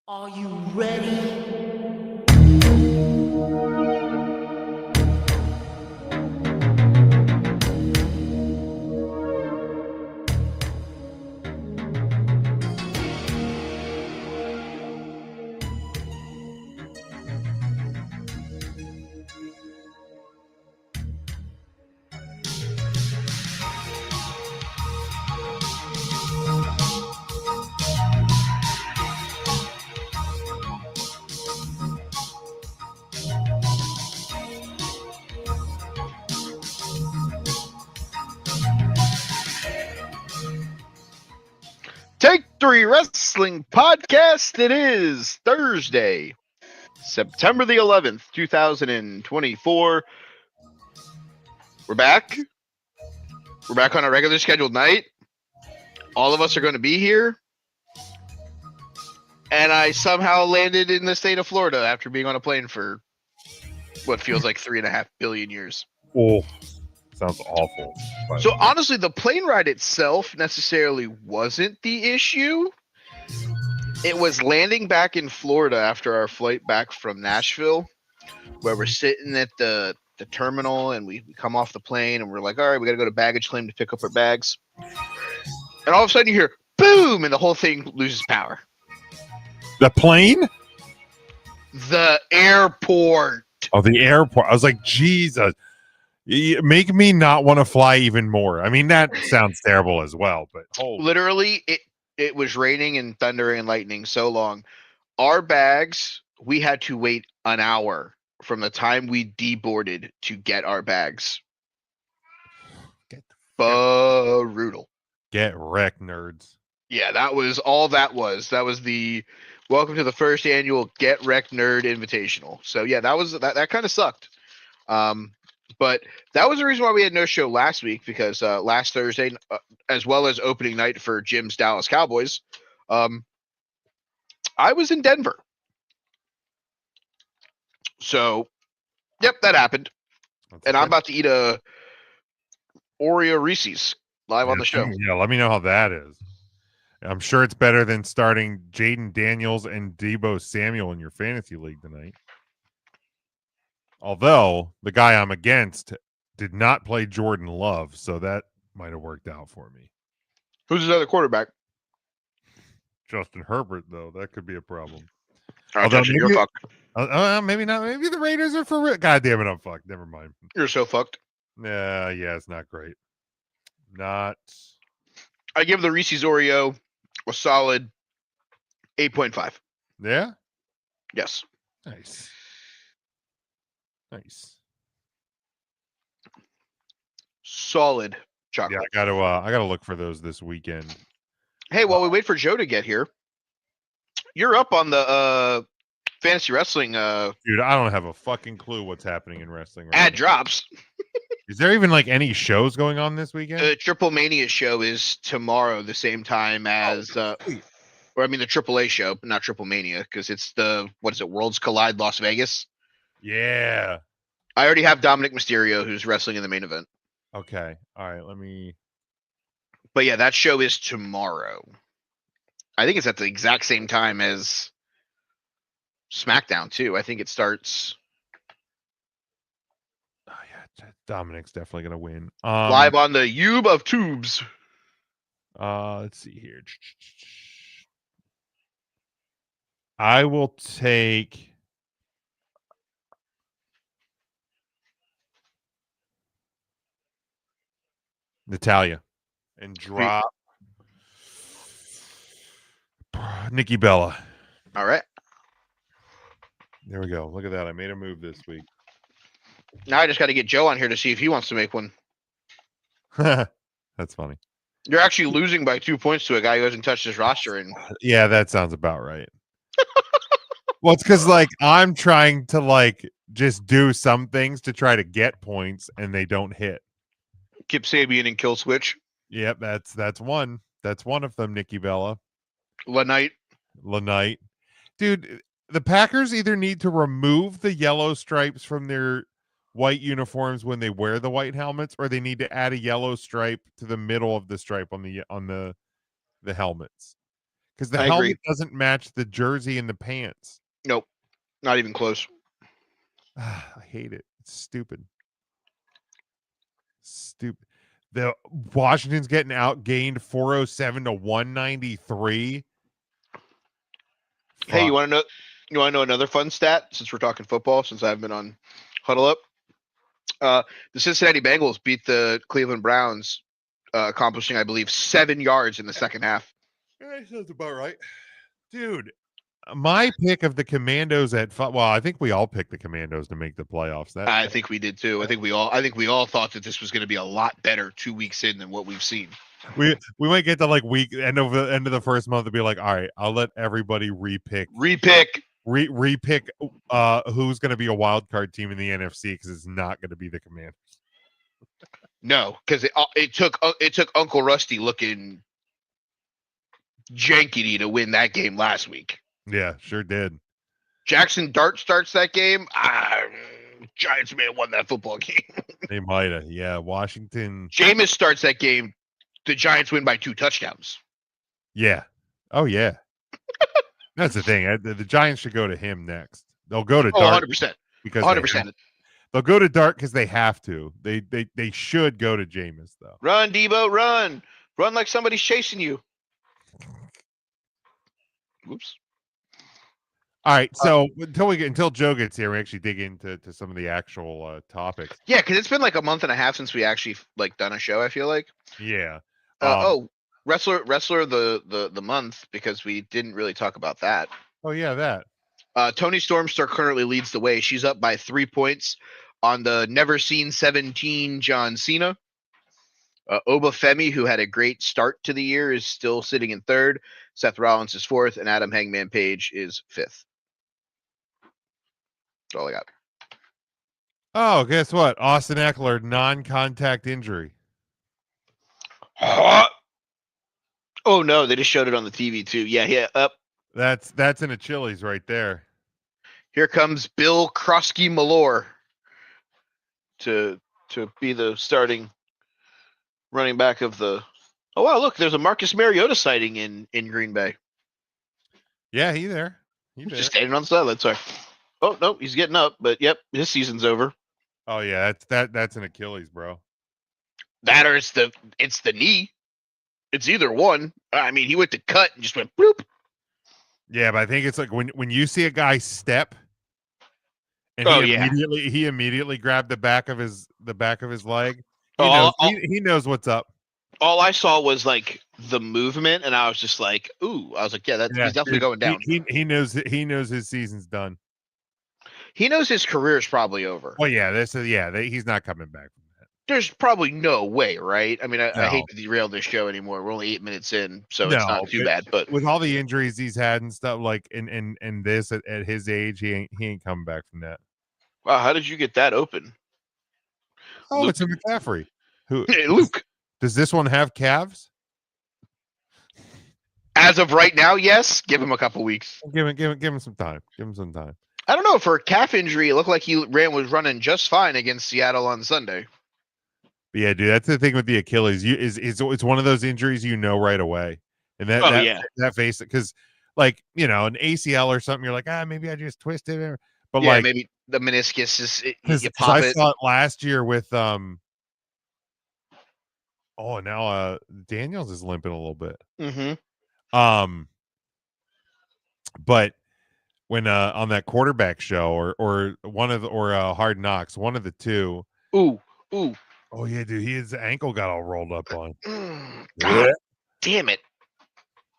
Are you ready? Take Three Wrestling Podcast. It is Thursday, September the 11th, 2024. We're back. We're back on our regular scheduled night. All of us are going to be here. And I somehow landed in the state of Florida after being on a plane for what feels like 3.5 billion years. Oh, sounds awful. So honestly, the plane ride itself necessarily wasn't the issue. It was landing back in Florida after our flight back from Nashville, where we're sitting at the terminal and we come off the plane and we're like, all right, we got to go to baggage claim to pick up our bags. And all of a sudden you hear boom and the whole thing loses power. The plane? The airport. Oh, the airport. I was like, Jesus. Make me not want to fly even more. I mean, that sounds terrible as well, but literally it was raining and thundering and lightning so long. Our bags, we had to wait an hour from the time we deboarded to get our bags. Brutal. Get wrecked, nerds. Yeah, that was all that was. That was the welcome to the first annual Get Wrecked Nerd Invitational. So yeah, that kind of sucked. But that was the reason why we had no show last week, because last Thursday, as well as opening night for Jim's Dallas Cowboys, I was in Denver. So, yep, that happened. And I'm about to eat a Oreo Reese's live on the show. Yeah, let me know how that is. I'm sure it's better than starting Jaden Daniels and Deebo Samuel in your fantasy league tonight. Although the guy I'm against did not play Jordan Love, so that might have worked out for me. Who's his other quarterback? Justin Herbert, though. That could be a problem. Although maybe not. Maybe the Raiders are for real. God damn it, I'm fucked. Never mind. You're so fucked. Yeah, it's not great. Not. I give the Reese's Oreo a solid 8.5. Yeah? Yes. Nice. Solid chocolate. Yeah, I gotta look for those this weekend. Hey, while we wait for Joe to get here, you're up on the fantasy wrestling. Dude, I don't have a fucking clue what's happening in wrestling right ad now. drops. Is there even like any shows going on this weekend? The Triple Mania show is tomorrow, the same time as the AAA show, not Triple Mania, because it's Worlds Collide Las Vegas. Yeah. I already have Dominic Mysterio, who's wrestling in the main event. Okay. All right. Let me. But yeah, that show is tomorrow. I think it's at the exact same time as SmackDown too. I think it starts. Oh yeah, Dominic's definitely gonna win. Live on the Yube of Tubes. Let's see here. I will take. Natalya and drop Nikki Bella. All right. There we go. Look at that. I made a move this week. Now I just got to get Joe on here to see if he wants to make one. That's funny. You're actually losing by 2 points to a guy who hasn't touched his roster. And yeah, that sounds about right. Well, it's because I'm trying to just do some things to try to get points and they don't hit. Kip Sabian and Kill Switch. Yep, that's one. That's one of them, Nikki Bella. Lanite. Dude, the Packers either need to remove the yellow stripes from their white uniforms when they wear the white helmets, or they need to add a yellow stripe to the middle of the stripe on the helmets. because the I helmet agree. doesn't match the jersey and the pants. Nope, not even close. I hate it. It's stupid. Stupid. The Washington's getting outgained 407 to 193. Hey, you Fuck. want to know? You want to know another fun stat? Since we're talking football, since I've been on Huddle Up, the Cincinnati Bengals beat the Cleveland Browns, accomplishing, I believe, 7 yards in the second half. Yeah, sounds about right, dude. My pick of the Commandos well, I think we all picked the Commandos to make the playoffs. I think we did too. I think we all thought that this was going to be a lot better 2 weeks in than what we've seen. we might get to like end of the first month to be like, all right, I'll let everybody repick who's going to be a wild card team in the NFC because it's not going to be the Commanders. No, because it took Uncle Rusty looking jankety to win that game last week. Yeah, sure did. Jackson Dart starts that game. Giants may have won that football game. They might have. Yeah, Washington. Jameis starts that game. The Giants win by 2 touchdowns. Yeah. Oh, yeah. That's the thing. The Giants should go to him next. They'll go to Dart 100%. because 100%. They'll go to Dart because they have to. They should go to Jameis though. Run, Debo, run. Run like somebody's chasing you. Oops. All right, so until Joe gets here, we actually dig into some of the actual topics. Yeah, because it's been like a month and a half since we actually like done a show. I feel like. Yeah. Wrestler of the month, because we didn't really talk about that. Oh yeah, that. Tony Stormstar currently leads the way. She's up by 3 points on the never seen 17 John Cena. Oba Femi, who had a great start to the year, is still sitting in third. Seth Rollins is fourth, and Adam Hangman Page is fifth. That's all I got. Oh, guess what? Austin Eckler, non-contact injury. Oh no, they just showed it on the TV too. Yeah, up. That's an Achilles right there. Here comes Bill Krosky Malore to be the starting running back of the. Oh wow, look, there's a Marcus Mariota sighting in Green Bay. Yeah, he's there. He's just standing on the sideline. Sorry. Oh no, he's getting up, but yep, his season's over. Oh yeah, that's an Achilles, bro. That or it's the knee. It's either one. I mean, he went to cut and just went bloop. Yeah, but I think it's like when you see a guy step, and he immediately grabbed the back of his leg. He knows what's up. All I saw was like the movement, and I was just like, "Ooh!" I was like, "Yeah, he's definitely going down." He knows his season's done. He knows his career's probably over. Well, yeah, he's not coming back from that. There's probably no way, right? I mean, I hate to derail this show anymore. We're only 8 minutes in, so it's not too bad. But with all the injuries he's had and stuff, like and this at his age, he ain't coming back from that. Wow, how did you get that open? Oh, Luke. It's a McCaffrey. Hey, Luke. Does this one have calves? As of right now, yes. Give him a couple weeks. Give him some time. Give him some time. I don't know. For a calf injury, it looked like he was running just fine against Seattle on Sunday. But yeah, dude, that's the thing with the Achilles. It's one of those injuries you know right away, and that face it because like an ACL or something, you're like maybe I just twisted it, but maybe the meniscus is. Because I saw it last year with now Daniels is limping a little bit. Mm-hmm. But when on that quarterback show or Hard Knocks, one of the two. Ooh. Oh yeah, dude, his ankle got all rolled up on. God damn it.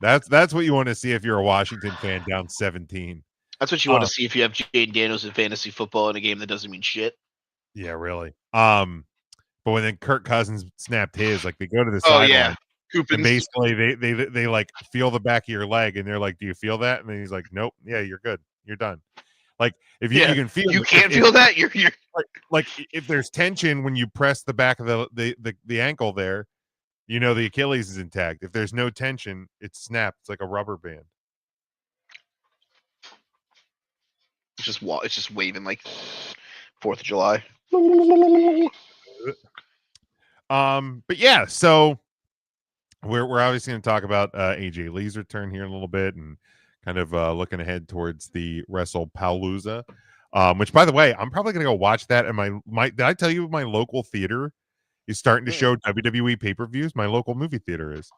That's what you want to see if you're a Washington fan down 17. That's what you want to see if you have Jayden Daniels in fantasy football in a game that doesn't mean shit. Yeah, really. But when then Kirk Cousins snapped his, like they go to the sideline. And basically they like feel the back of your leg and they're like, "Do you feel that?" And then he's like, "Nope. Yeah, you're good. You're done." Like if you can feel, you can't feel that. You're like if there's tension when you press the back of the ankle there, the Achilles is intact. If there's no tension, it's snapped. It's like a rubber band. It's just waving like 4th of July. But yeah, so we're obviously going to talk about AJ Lee's return here in a little bit, and kind of looking ahead towards the WrestlePalooza, which, by the way, I'm probably going to go watch that. And my did I tell you my local theater is starting to show WWE pay-per-views? My local movie theater is.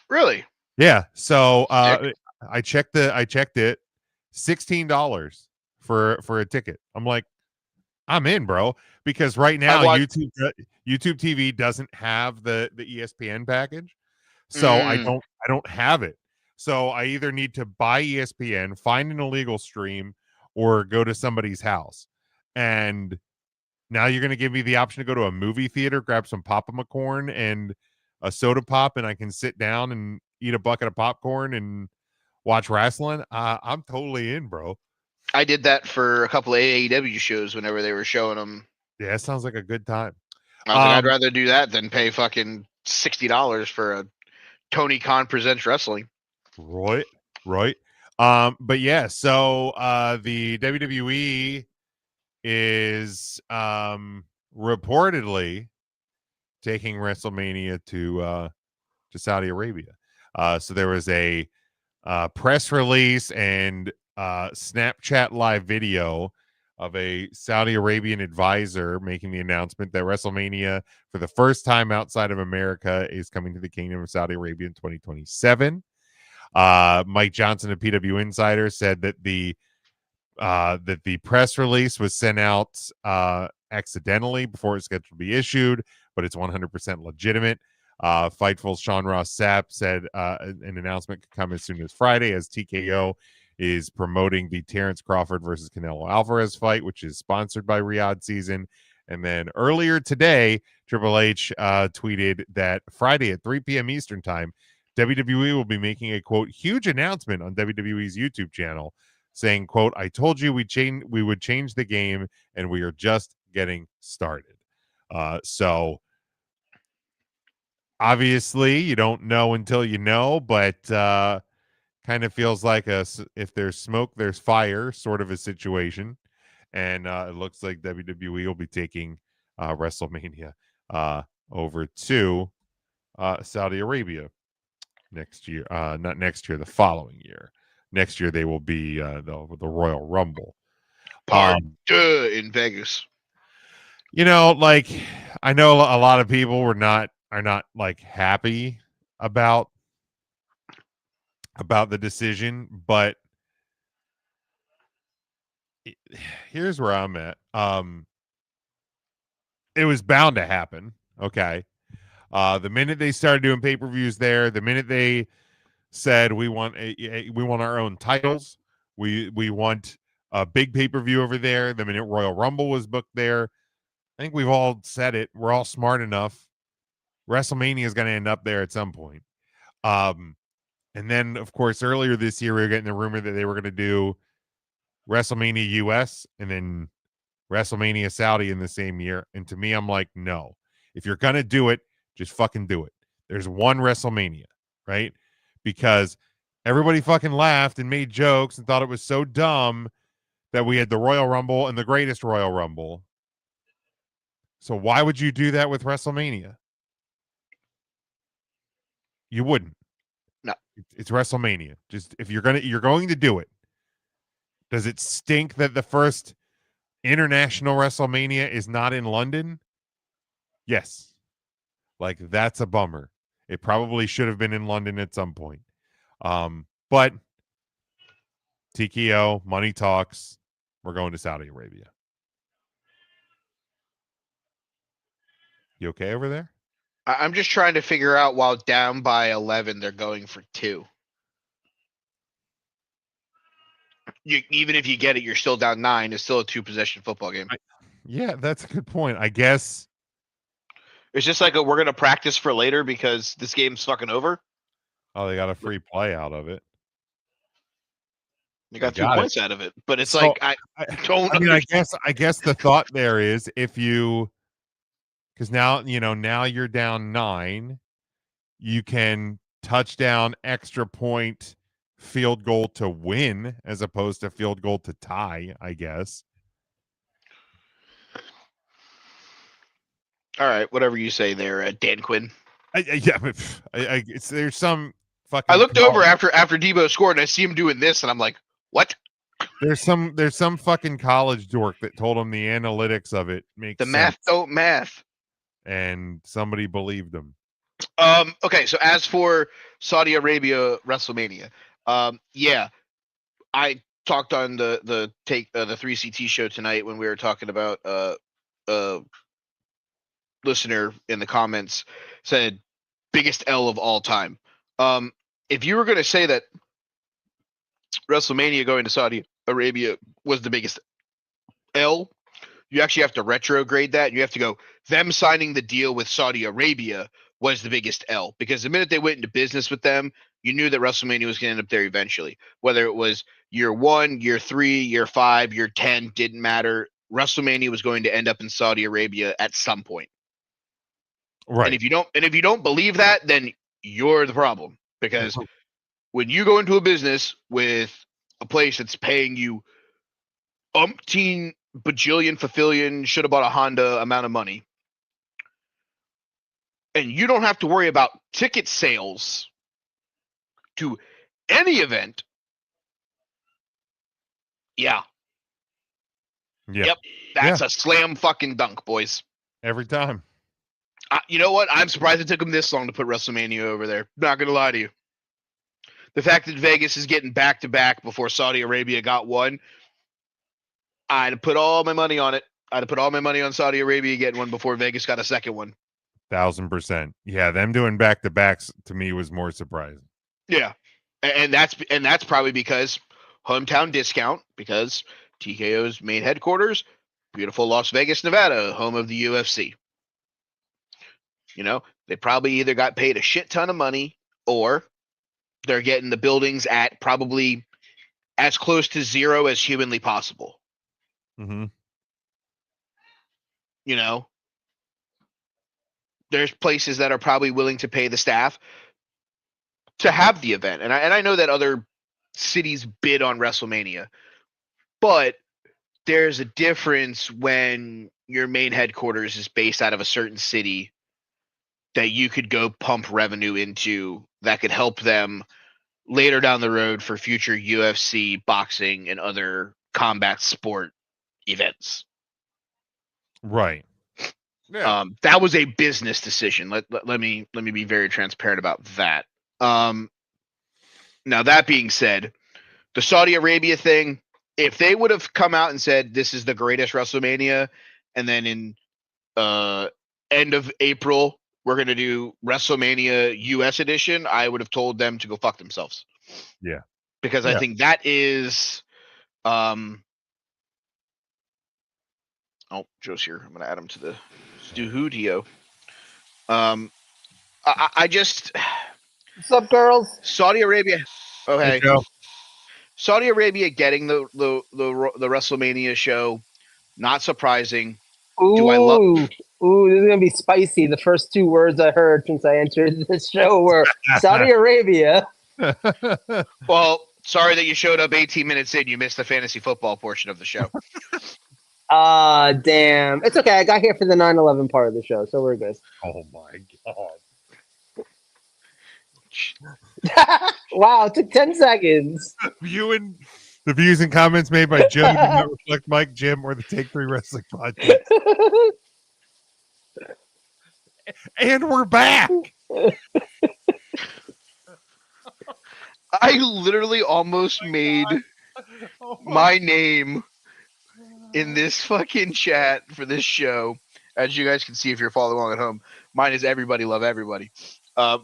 Really? Yeah. So I checked it, $16 for a ticket. I'm like, I'm in, bro, because right now YouTube TV doesn't have the ESPN package. So I don't have it. So I either need to buy ESPN, find an illegal stream, or go to somebody's house. And now you're going to give me the option to go to a movie theater, grab some Pop-A-McCorn and a soda pop, and I can sit down and eat a bucket of popcorn and watch wrestling. I'm totally in, bro. I did that for a couple of AEW shows whenever they were showing them. Yeah, it sounds like a good time. I was like, I'd rather do that than pay fucking $60 for a Tony Khan Presents Wrestling. Right. But yeah, so the WWE is reportedly taking WrestleMania to Saudi Arabia. So there was a press release and Snapchat live video of a Saudi Arabian advisor making the announcement that WrestleMania, for the first time outside of America, is coming to the Kingdom of Saudi Arabia in 2027. Mike Johnson of PW Insider said that the press release was sent out accidentally before it's scheduled to be issued, but it's 100% legitimate. Fightful's Sean Ross Sapp said an announcement could come as soon as Friday, as TKO is promoting the Terrence Crawford versus Canelo Alvarez fight, which is sponsored by Riyadh Season. And then earlier today, Triple H tweeted that Friday at 3 p.m. Eastern Time, WWE will be making a, quote, huge announcement on WWE's YouTube channel, saying, quote, I told you we would change the game, and we are just getting started. So obviously you don't know until you know, but kind of feels like if there's smoke, there's fire sort of a situation. And it looks like WWE will be taking WrestleMania over to Saudi Arabia next year. Not next year, the following year. Next year they will be the Royal Rumble. Part 2 in Vegas. You know, like, I know a lot of people are not like happy about the decision, but here's where I'm at. It was bound to happen. Okay. The minute they started doing pay-per-views there, the minute they said we want our own titles, we want a big pay-per-view over there, the minute Royal Rumble was booked there, I think we've all said it. We're all smart enough. WrestleMania is going to end up there at some point. And then, of course, earlier this year, we were getting the rumor that they were going to do WrestleMania US and then WrestleMania Saudi in the same year. And to me, I'm like, no. If you're going to do it, just fucking do it. There's one WrestleMania, right? Because everybody fucking laughed and made jokes and thought it was so dumb that we had the Royal Rumble and the greatest Royal Rumble. So why would you do that with WrestleMania? You wouldn't. No. It's WrestleMania. Just if you're going to do it. Does it stink that the first international WrestleMania is not in London? Yes. Like, that's a bummer. It probably should have been in London at some point. But TKO, money talks. We're going to Saudi Arabia. You okay over there? I'm just trying to figure out, while down by 11, they're going for 2. Even if you get it, you're still down 9. It's still a 2-possession football game. Yeah, that's a good point. I guess it's just like we're going to practice for later because this game's fucking over. Oh, they got a free play out of it. You got 2 points out of it, but it's so, like I don't. I mean, I guess the thought there is, if you, because now you're down 9, you can touchdown, extra point, field goal to win as opposed to field goal to tie, I guess. All right, whatever you say there, Dan Quinn. There's some fucking. I looked over after Debo scored, and I see him doing this, and I'm like, what? There's some fucking college dork that told him the analytics of it makes the math sense. Don't math, and somebody believed him. Okay, so as for Saudi Arabia WrestleMania, yeah, I talked on the 3CT show tonight when we were talking about listener in the comments said biggest L of all time. If you were going to say that WrestleMania going to Saudi Arabia was the biggest L, you actually have to retrograde that. You have to go, them signing the deal with Saudi Arabia was the biggest L, because the minute they went into business with them, you knew that WrestleMania was going to end up there eventually. Whether it was year 1, year 3, year 5, year 10, didn't matter. WrestleMania was going to end up in Saudi Arabia at some point. Right. And if you don't believe that, then you're the problem, because when you go into a business with a place that's paying you umpteen bajillion fulfillion should have bought a Honda amount of money, and you don't have to worry about ticket sales to any event. Yep. That's a slam fucking dunk, boys. Every time. You know what? I'm surprised it took them this long to put WrestleMania over there. Not gonna lie to you. The fact that Vegas is getting back to back before Saudi Arabia got one, I'd have put all my money on it. I'd have put all my money on Saudi Arabia getting one before Vegas got a second one. 1000%. Yeah, them doing back to backs to me was more surprising. Yeah, and that's probably because hometown discount, because TKO's main headquarters, beautiful Las Vegas, Nevada, home of the UFC. You know, they probably either got paid a shit ton of money, or they're getting the buildings at probably as close to zero as humanly possible. Mm-hmm. You know, there's places that are probably willing to pay the staff to have the event. And I know that other cities bid on WrestleMania, but there's a difference when your main headquarters is based out of a certain city that you could go pump revenue into that could help them later down the road for future UFC, boxing, and other combat sport events. Right. Yeah. That was a business decision. Let me be very transparent about that. Now, that being said, the Saudi Arabia thing, if they would have come out and said this is the greatest WrestleMania, and then in end of April we're going to do WrestleMania US edition, I would have told them to go fuck themselves. Yeah. Because I think that is Joe's here. I'm going to add him to the studio. I just... What's up, girls? Saudi Arabia. Oh, hey. Hey, Saudi Arabia getting the WrestleMania show, not surprising. Ooh, this is gonna be spicy. The first 2 words I heard since I entered this show were Saudi Arabia. Well, sorry that you showed up 18 minutes in. You missed the fantasy football portion of the show. Damn. It's okay. I got here for the 9/11 part of the show, so we're good. Oh my god. Wow, it took 10 seconds. The views and comments made by Joe do not reflect Mike, Jim, or the Take 3 Wrestling Podcast. And we're back. I literally almost made my name in this fucking chat for this show. As you guys can see if you're following along at home, mine is Everybody Love Everybody.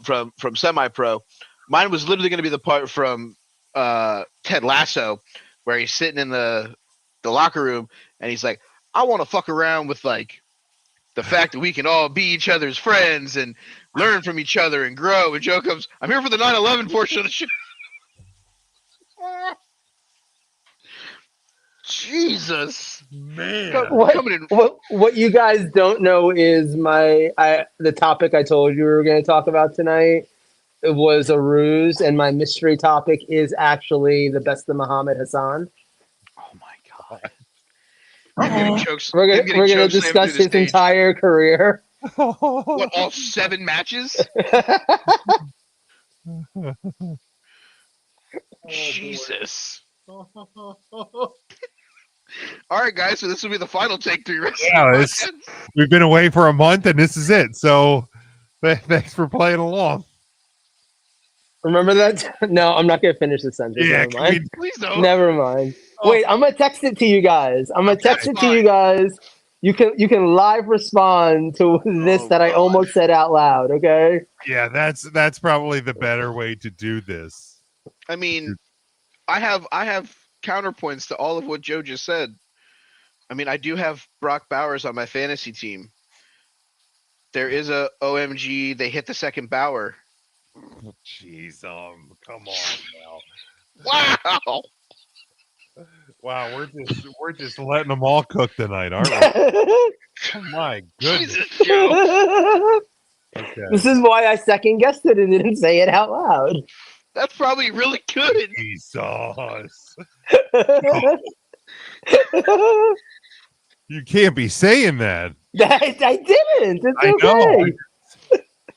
From Semi-Pro. Mine was literally going to be the part from Ted Lasso, where he's sitting in the locker room and he's like, I want to fuck around with like the fact that we can all be each other's friends and learn from each other and grow. And Joe comes, I'm here for the 9/11 portion of the show. Jesus, man! What you guys don't know is the topic I told you we were going to talk about tonight. It was a ruse, and my mystery topic is actually the best of Muhammad Hassan. Oh my god! We're going to discuss his entire career. What, all 7 matches? Jesus. All right, guys. So this will be the final Take 3 wrestling. Yeah, we've been away for a month, and this is it. So thanks for playing along. Remember that? No, I'm not gonna finish the sentence. Yeah, Never mind. Please don't. Never mind. Wait, I'm gonna text it to you guys. You can live respond to this that I almost said out loud. Okay. Yeah, that's probably the better way to do this. I mean, I have counterpoints to all of what Joe just said. I mean, I do have Brock Bowers on my fantasy team. There is a OMG. They hit the second Bauer. Jeez, come on now. Wow. Wow, we're just letting them all cook tonight, aren't we? Oh my goodness. Jesus, Joe. Okay. This is why I second guessed it and didn't say it out loud. That's probably really good. Jesus. You can't be saying that. I didn't. It's I okay. know.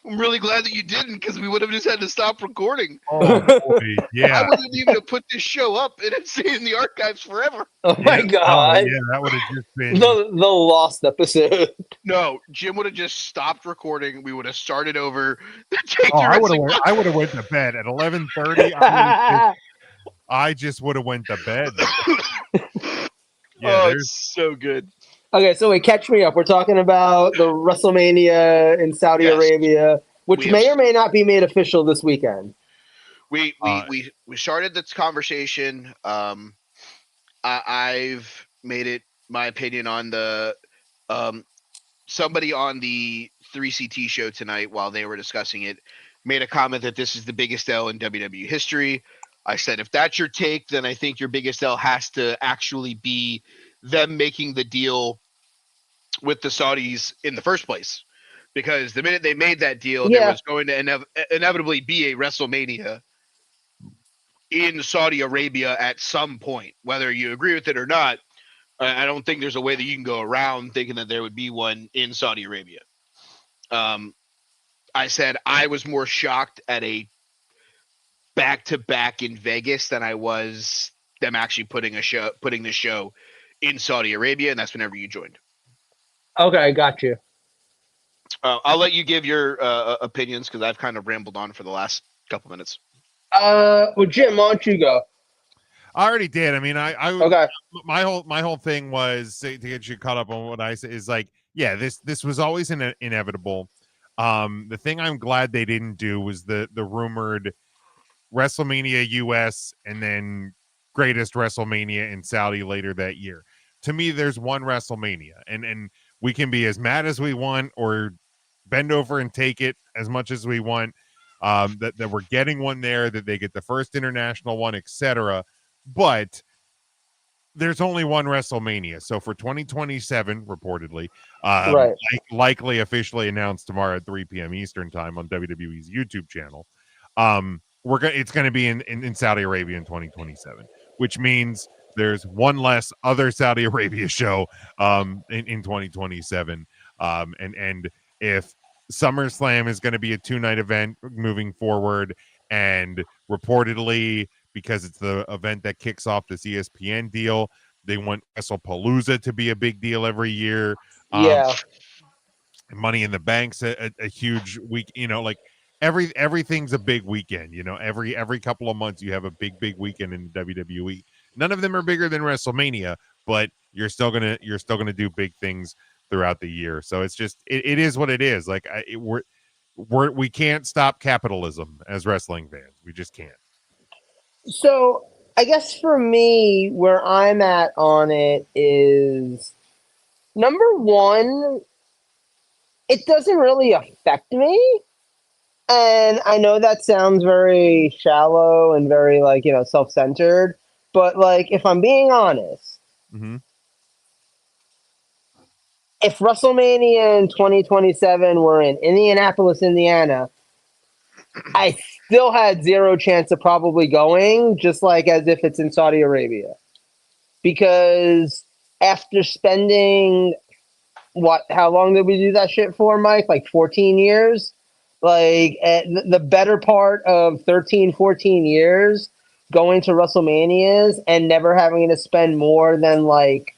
I'm really glad that you didn't, because we would have just had to stop recording. Oh, boy. Yeah. I wouldn't even have put this show up, and it'd stay in the archives forever. Oh my God. Yeah, that would have just been the lost episode. No, Jim would have just stopped recording. We would have started over. I would have went to bed at 11:30. I just would have went to bed. Yeah, it's so good. Okay, so wait, catch me up. We're talking about the WrestleMania in Saudi Arabia, which may or may not be made official this weekend. We started this conversation. I've made it my opinion on the somebody on the 3CT show tonight while they were discussing it made a comment that this is the biggest L in WWE history. I said, if that's your take, then I think your biggest L has to actually be them making the deal with the Saudis in the first place. Because the minute they made that deal, there was going to inevitably be a WrestleMania in Saudi Arabia at some point, whether you agree with it or not. I don't think there's a way that you can go around thinking that there would be one in Saudi Arabia. I said I was more shocked at a back-to-back in Vegas than I was them actually putting the show in Saudi Arabia, and that's whenever you joined. Okay, got you. I'll let you give your opinions because I've kind of rambled on for the last couple minutes. Well, Jim, why don't you go? I already did. I mean, okay. My whole thing was to get you caught up on what I say is like, yeah, this was always inevitable. The thing I'm glad they didn't do was the rumored WrestleMania US and then greatest WrestleMania in Saudi later that year. To me, there's one WrestleMania, and we can be as mad as we want or bend over and take it as much as we want. That we're getting one there, that they get the first international one, etc. But there's only one WrestleMania. So for 2027, reportedly, likely officially announced tomorrow at 3 p.m. Eastern time on WWE's YouTube channel. It's going to be in Saudi Arabia in 2027, which means there's one less other Saudi Arabia show in 2027. And if SummerSlam is going to be a 2-night event moving forward, and reportedly, because it's the event that kicks off this ESPN deal, they want WrestlePalooza to be a big deal every year. Money in the Bank's a huge week, like everything's a big weekend, every couple of months you have a big weekend in WWE. None of them are bigger than WrestleMania, but you're still gonna do big things throughout the year. So it's just it is what it is. Like we can't stop capitalism as wrestling fans. We just can't. So I guess for me, where I'm at on it is, number one, it doesn't really affect me. And I know that sounds very shallow and very self-centered, but if I'm being honest, if WrestleMania in 2027 were in Indianapolis, Indiana, I still had zero chance of probably going, just as if it's in Saudi Arabia. Because after spending what? How long did we do that shit for, Mike? Like 14 years? Like the better part of 13, 14 years going to WrestleManias and never having to spend more than like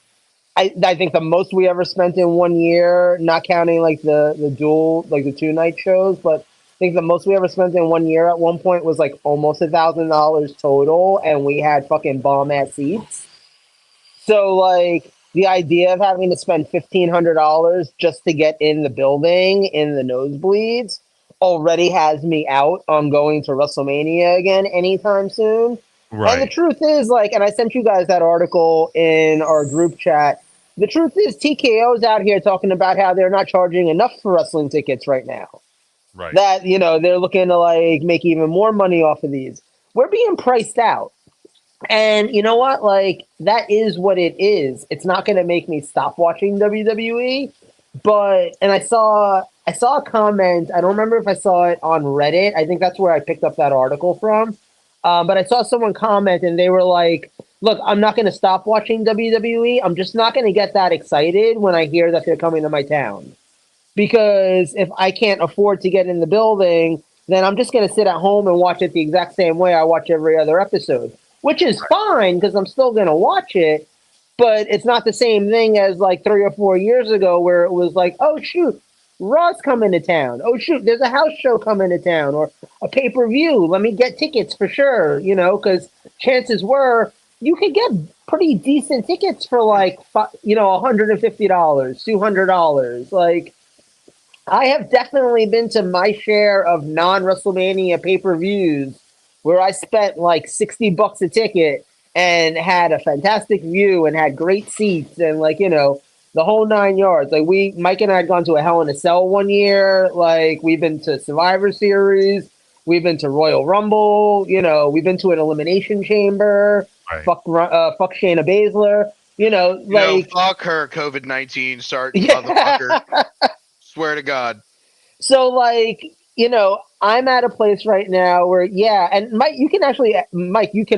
I think the most we ever spent in 1 year, not counting like the dual like the 2 night shows, but I think the most we ever spent in 1 year at one point was like almost $1,000 total, and we had fucking bomb ass seats. So like the idea of having to spend $1,500 just to get in the building in the nosebleeds already has me out on going to WrestleMania again anytime soon. Right. And the truth is, like, and I sent you guys that article in our group chat. The truth is, TKO's out here talking about how they're not charging enough for wrestling tickets right now. Right. That, they're looking to like make even more money off of these. We're being priced out. And you know what? Like, that is what it is. It's not going to make me stop watching WWE. But, and I saw a comment. I don't remember if I saw it on Reddit. I think that's where I picked up that article from. But I saw someone comment and they were like, look, I'm not going to stop watching WWE. I'm just not going to get that excited when I hear that they're coming to my town. Because if I can't afford to get in the building, then I'm just going to sit at home and watch it the exact same way I watch every other episode, which is fine because I'm still going to watch it. But it's not the same thing as like 3 or 4 years ago where it was like, oh, shoot, Raw's coming to town. Oh, shoot, there's a house show coming to town or a pay-per-view. Let me get tickets for sure, because chances were you could get pretty decent tickets for like, $150, $200. Like, I have definitely been to my share of non-WrestleMania pay-per-views where I spent like $60 a ticket and had a fantastic view and had great seats and like, the whole 9 yards. Like Mike and I had gone to a Hell in a Cell 1 year. Like we've been to Survivor Series. We've been to Royal Rumble. We've been to an Elimination Chamber. Right. Fuck Shayna Baszler. Fuck her, COVID-19 motherfucker. Swear to God. So like, I'm at a place right now where, and Mike, you can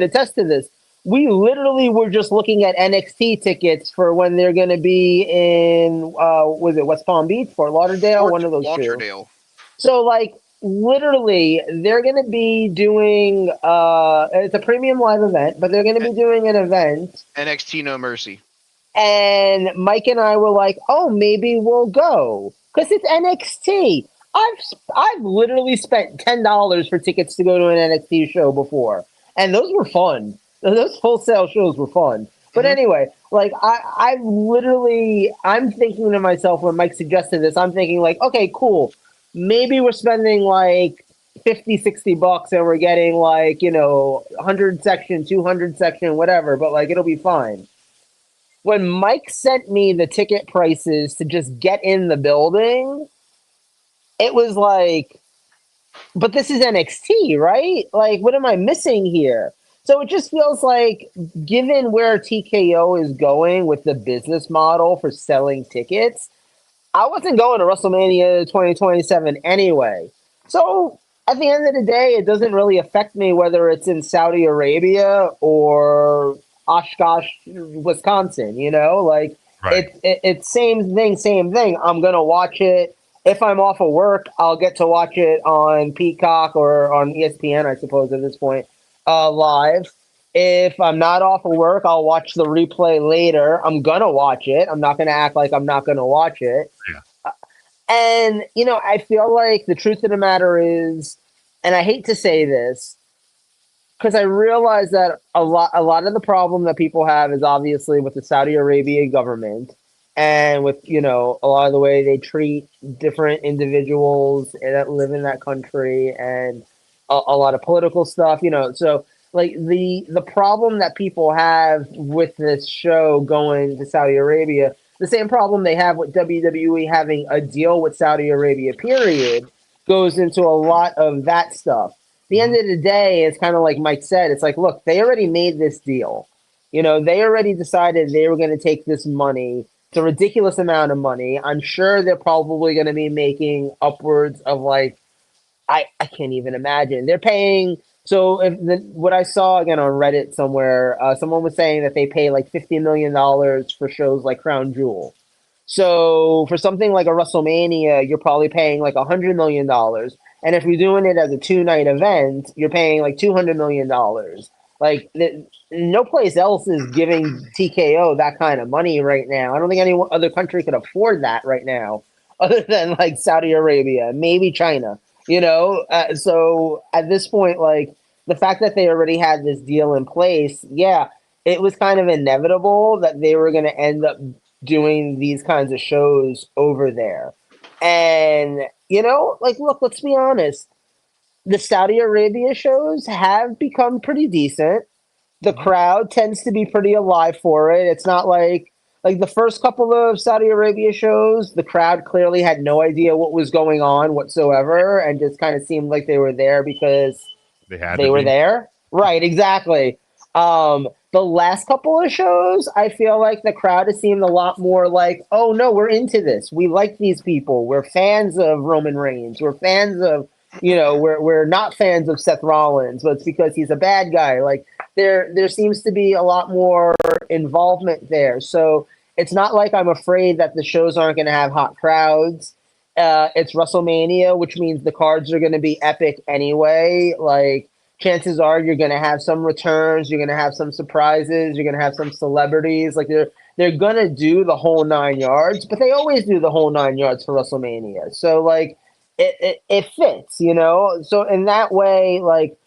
attest to this. We literally were just looking at NXT tickets for when they're going to be in, was it West Palm Beach, Fort Lauderdale, one of those two. So, like, literally, they're going to be doing, it's a premium live event, but they're going to be doing an event. NXT No Mercy. And Mike and I were like, oh, maybe we'll go. Because it's NXT. I've literally spent $10 for tickets to go to an NXT show before. And those were fun. Those full sale shows were fun. But anyway, like I'm thinking to myself when Mike suggested this, I'm thinking like, okay, cool. Maybe we're spending like $50, $60 and we're getting like, 100 section, 200 section, whatever, but like it'll be fine. When Mike sent me the ticket prices to just get in the building, it was like, but this is NXT, right? Like, what am I missing here? So it just feels like, given where TKO is going with the business model for selling tickets, I wasn't going to WrestleMania 2027 anyway. So at the end of the day, it doesn't really affect me whether it's in Saudi Arabia or Oshkosh, Wisconsin, Like, right. it's same thing. I'm going to watch it. If I'm off of work, I'll get to watch it on Peacock or on ESPN, I suppose, at this point. Live. If I'm not off of work, I'll watch the replay later. I'm gonna watch it. I'm not gonna act like I'm not gonna watch it. Yeah. And I feel like the truth of the matter is, and I hate to say this, because I realize that a lot of the problem that people have is obviously with the Saudi Arabia government and with a lot of the way they treat different individuals that live in that country and a lot of political stuff, so like the problem that people have with this show going to Saudi Arabia, the same problem they have with WWE having a deal with Saudi Arabia, period, goes into a lot of that stuff. The end of the day, it's kind of like Mike said, it's like, look, they already made this deal. They already decided they were going to take this money. It's a ridiculous amount of money. I'm sure they're probably going to be making upwards of like, I can't even imagine. They're paying. So what I saw again on Reddit somewhere, someone was saying that they pay like $50 million for shows like Crown Jewel. So for something like a WrestleMania, you're probably paying like $100 million. And if you're doing it as a 2-night event, you're paying like $200 million. Like no place else is giving TKO that kind of money right now. I don't think any other country could afford that right now, other than like Saudi Arabia, maybe China. So at this point, like the fact that they already had this deal in place, yeah, it was kind of inevitable that they were going to end up doing these kinds of shows over there. And like, look, let's be honest. The Saudi Arabia shows have become pretty decent. The crowd tends to be pretty alive for it. It's not like the first couple of Saudi Arabia shows, the crowd clearly had no idea what was going on whatsoever and just kind of seemed like they were there because they were there. Right, exactly. The last couple of shows, I feel like the crowd has seemed a lot more like, oh no, we're into this. We like these people. We're fans of Roman Reigns. We're fans of, we're not fans of Seth Rollins, but it's because he's a bad guy. Like there seems to be a lot more involvement there. So it's not like I'm afraid that the shows aren't going to have hot crowds. It's WrestleMania, which means the cards are going to be epic anyway. Like chances are you're going to have some returns, you're going to have some surprises, you're going to have some celebrities. Like they're going to do the whole 9 yards, but they always do the whole 9 yards for WrestleMania. So like it fits, So in that way, like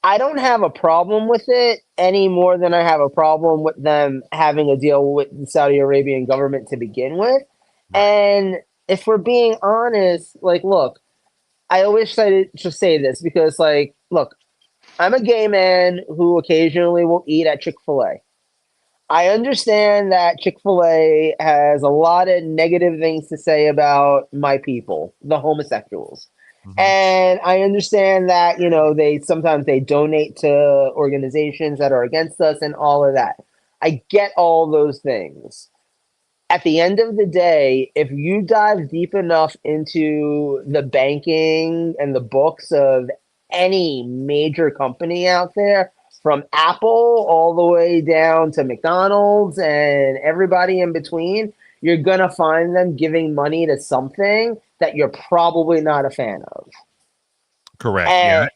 I don't have a problem with it any more than I have a problem with them having a deal with the Saudi Arabian government to begin with. And if we're being honest, like, look, I always say this because, like, look, I'm a gay man who occasionally will eat at Chick-fil-A. I understand that Chick-fil-A has a lot of negative things to say about my people, the homosexuals. Mm-hmm. And I understand that, they sometimes donate to organizations that are against us and all of that. I get all those things. At the end of the day, if you dive deep enough into the banking and the books of any major company out there, from Apple all the way down to McDonald's and everybody in between, you're going to find them giving money to something that you're probably not a fan of. Correct. And,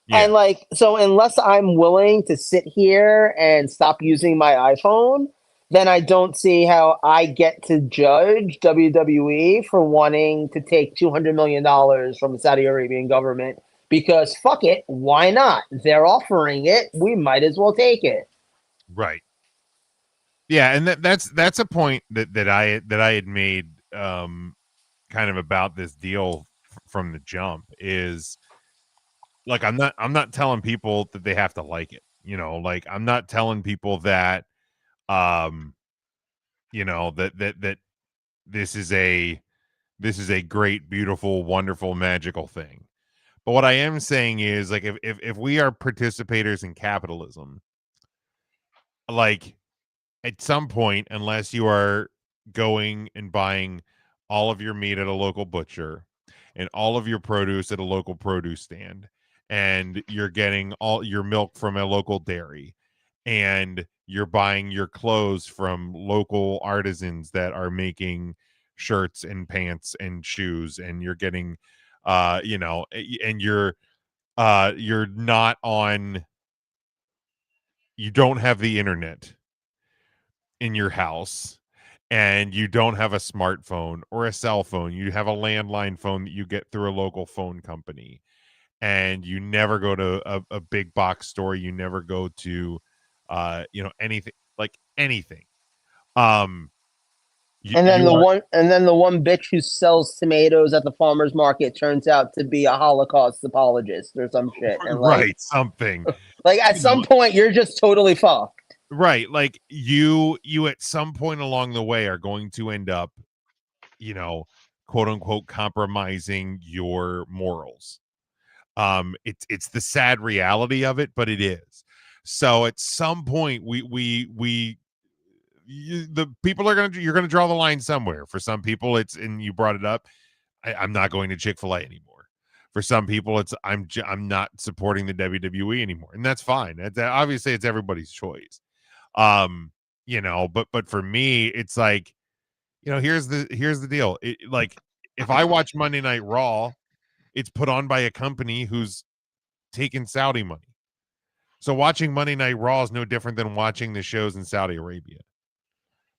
yeah. And like, so unless I'm willing to sit here and stop using my iPhone, then I don't see how I get to judge WWE for wanting to take $200 million from the Saudi Arabian government because fuck it, why not? They're offering it. We might as well take it. Right. Yeah. And that's a point that I had made kind of about this deal from the jump is like, I'm not telling people that they have to like it, like I'm not telling people that, that this is a great, beautiful, wonderful, magical thing. But what I am saying is, like, if we are participators in capitalism, like at some point, unless you are going and buying all of your meat at a local butcher and all of your produce at a local produce stand, and you're getting all your milk from a local dairy, and you're buying your clothes from local artisans that are making shirts and pants and shoes, and you're getting and you're not on, you don't have the internet in your house, and you don't have a smartphone or a cell phone, you have a landline phone that you get through a local phone company, and you never go to a big box store, you never go to anything, like anything. And then the one bitch who sells tomatoes at the farmer's market turns out to be a Holocaust apologist or some shit. And right, something. Like at some point you're just totally fucked. Right. Like you at some point along the way are going to end up, quote unquote, compromising your morals. It's the sad reality of it, but it is. So at some point the people you're going to draw the line somewhere. For some people and you brought it up, I'm not going to Chick-fil-A anymore. For some people it's I'm not supporting the WWE anymore, and that's fine. Obviously it's everybody's choice. But for me it's like, here's the deal. Like, if I watch Monday Night Raw, it's put on by a company who's taking Saudi money. So watching Monday Night Raw is no different than watching the shows in Saudi Arabia.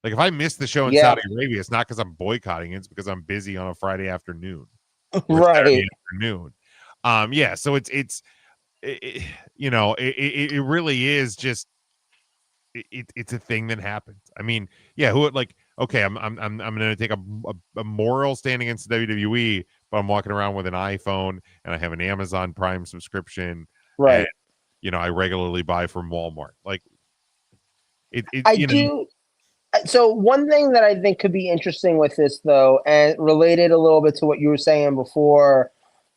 Like, if I miss the show in Saudi Arabia, it's not because I'm boycotting it. It's because I'm busy on a Friday afternoon or Saturday afternoon. So it really is just it's a thing that happens. I mean, okay, I'm going to take a moral stand against the WWE, but I'm walking around with an iPhone and I have an Amazon Prime subscription, right? And I regularly buy from Walmart. Like, I do. So one thing that I think could be interesting with this, though, and related a little bit to what you were saying before,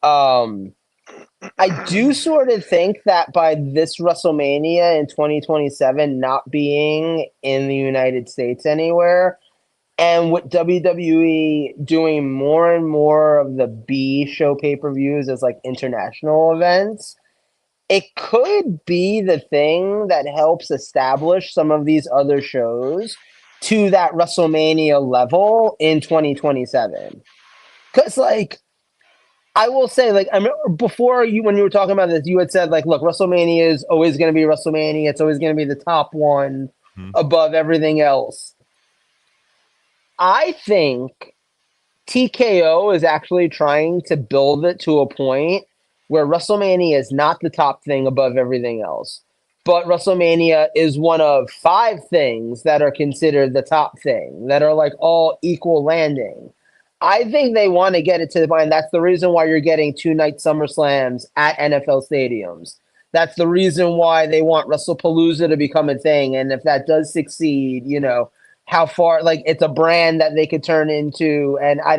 I do sort of think that by this WrestleMania in 2027 not being in the United States anywhere, and with WWE doing more and more of the B show pay-per-views as like international events, it could be the thing that helps establish some of these other shows to that WrestleMania level in 2027. Because, like, I will say, like, I remember before when you were talking about this, you had said, like, look, WrestleMania is always going to be WrestleMania. It's always going to be the top one above everything else. I think TKO is actually trying to build it to a point where WrestleMania is not the top thing above everything else, but WrestleMania is one of 5 things that are considered the top thing, that are like all equal landing. I think they want to get it to the point. That's the reason why you're getting 2-night SummerSlams at NFL stadiums. That's the reason why they want WrestlePalooza to become a thing. And if that does succeed, how far, like, it's a brand that they could turn into. And I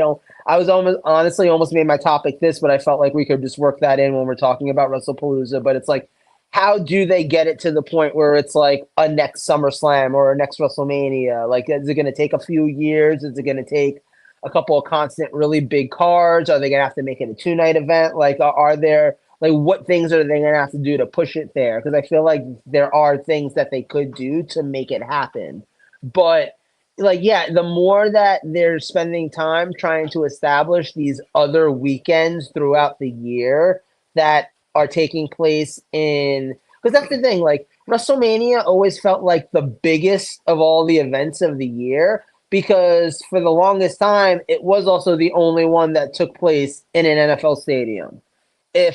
was almost made my topic this, but I felt like we could just work that in when we're talking about WrestlePalooza. But it's like, how do they get it to the point where it's like a next SummerSlam or a next WrestleMania? Like, is it going to take a few years? Is it going to take a couple of constant, really big cards? Are they going to have to make it a 2-night event? Like, are there, like, what things are they going to have to do to push it there? Because I feel like there are things that they could do to make it happen. But, like, yeah, the more that they're spending time trying to establish these other weekends throughout the year that are taking place because that's the thing, like, WrestleMania always felt like the biggest of all the events of the year, because for the longest time, it was also the only one that took place in an NFL stadium.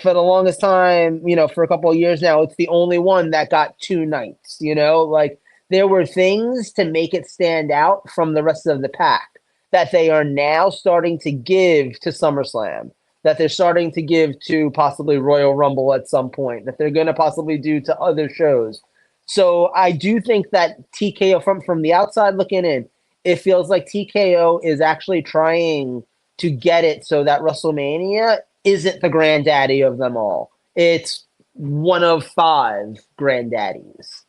For the longest time, for a couple of years now, it's the only one that got 2 nights, like, there were things to make it stand out from the rest of the pack that they are now starting to give to SummerSlam, that they're starting to give to possibly Royal Rumble at some point, that they're going to possibly do to other shows. So I do think that TKO, from the outside looking in, it feels like TKO is actually trying to get it so that WrestleMania isn't the granddaddy of them all. It's one of 5 granddaddies.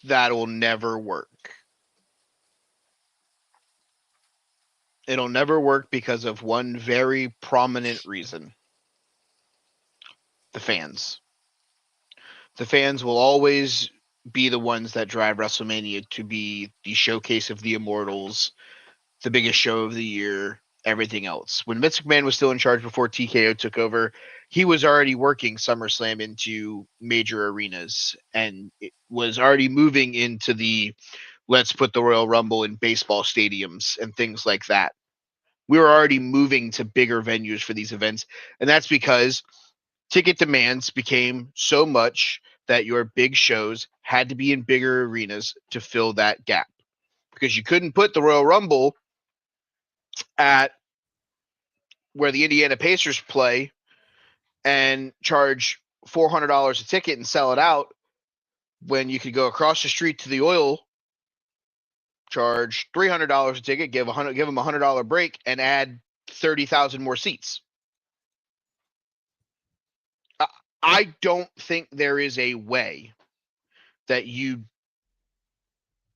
That'll never work. It'll never work because of one very prominent reason. The fans. The fans will always be the ones that drive WrestleMania to be the showcase of the Immortals, the biggest show of the year, everything else. When Vince McMahon was still in charge before TKO took over, he was already working SummerSlam into major arenas, and it was already moving into the let's put the Royal Rumble in baseball stadiums and things like that. We were already moving to bigger venues for these events, and that's because ticket demands became so much that your big shows had to be in bigger arenas to fill that gap, because you couldn't put the Royal Rumble at where the Indiana Pacers play and charge $400 a ticket and sell it out, when you could go across the street to the Oil, charge $300 a ticket, give them $100 break, and add 30,000 more seats. I don't think there is a way that you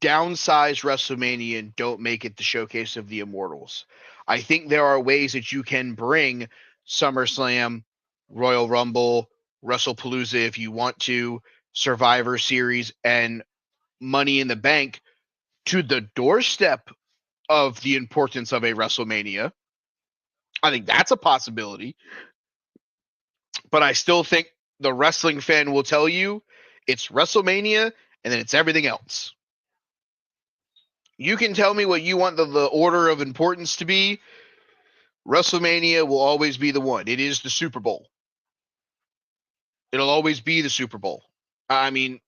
downsize WrestleMania and don't make it the showcase of the Immortals. I think there are ways that you can bring SummerSlam, Royal Rumble, WrestlePalooza if you want to, Survivor Series, and Money in the Bank to the doorstep of the importance of a WrestleMania. I think that's a possibility. But I still think the wrestling fan will tell you it's WrestleMania and then it's everything else. You can tell me what you want the order of importance to be. WrestleMania will always be the one. It is the Super Bowl. It'll always be the Super Bowl. I mean,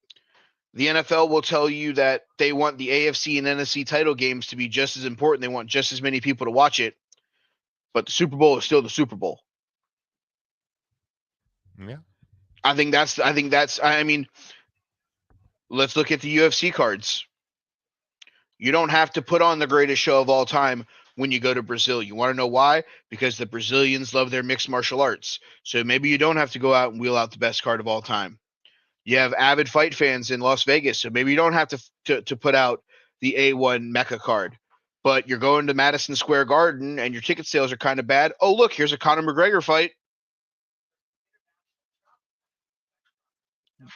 the NFL will tell you that they want the AFC and NFC title games to be just as important. They want just as many people to watch it. But the Super Bowl is still the Super Bowl. Yeah. I mean, let's look at the UFC cards. You don't have to put on the greatest show of all time when you go to Brazil. You want to know why? Because the Brazilians love their mixed martial arts. So maybe you don't have to go out and wheel out the best card of all time. You have avid fight fans in Las Vegas, so maybe you don't have to put out the A1 Mecca card. But you're going to Madison Square Garden and your ticket sales are kind of bad. Oh, look, here's a Conor McGregor fight.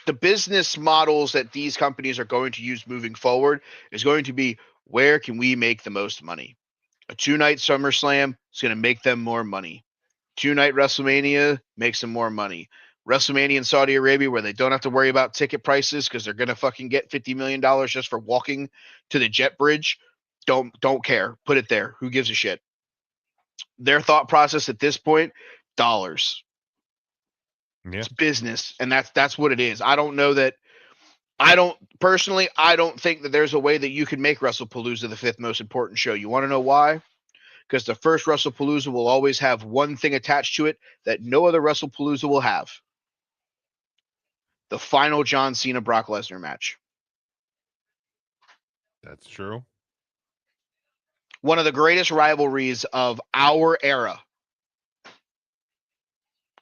The business models that these companies are going to use moving forward is going to be, where can we make the most money? A 2-night SummerSlam is going to make them more money. 2-night WrestleMania makes them more money. WrestleMania in Saudi Arabia, where they don't have to worry about ticket prices because they're going to fucking get $50 million just for walking to the jet bridge. Don't care. Put it there. Who gives a shit? Their thought process at this point, dollars. Yeah. It's business, and that's what it is. I don't think that there's a way that you can make WrestlePalooza the 5th most important show. You want to know why? Because the first WrestlePalooza will always have one thing attached to it that no other WrestlePalooza will have. The final John Cena Brock Lesnar match. That's true. One of the greatest rivalries of our era.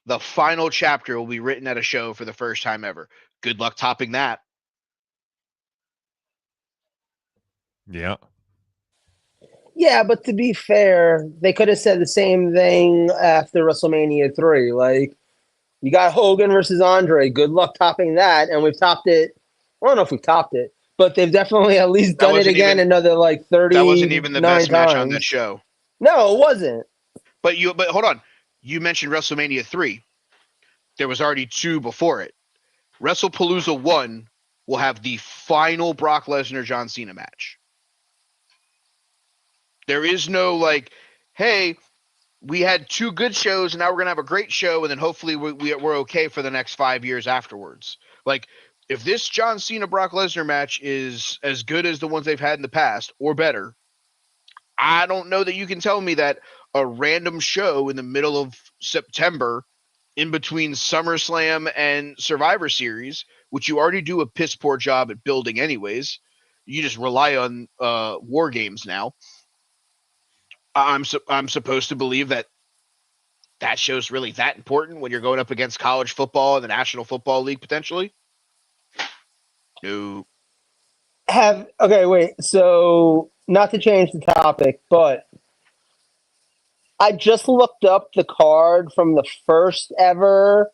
The final chapter will be written at a show for the first time ever. Good luck topping that. Yeah. Yeah, but to be fair, they could have said the same thing after WrestleMania 3. Like, you got Hogan versus Andre. Good luck topping that. And we've topped it. I don't know if we've topped it, but they've definitely at least done it again another like 30. That wasn't even the best match on that show. No, it wasn't. But hold on. You mentioned WrestleMania 3. There was already 2 before it. WrestlePalooza 1 will have the final Brock Lesnar John Cena match. There is no like, hey, we had 2 good shows and now we're gonna have a great show and then hopefully we're okay for the next 5 years afterwards. Like, if this John Cena Brock Lesnar match is as good as the ones they've had in the past or better, I don't know that you can tell me that a random show in the middle of September in between SummerSlam and Survivor Series, which you already do a piss poor job at building anyways, you just rely on War Games now. I'm supposed to believe that show's really that important when you're going up against college football and the National Football League potentially? No. Okay, wait. So, not to change the topic, but I just looked up the card from the first ever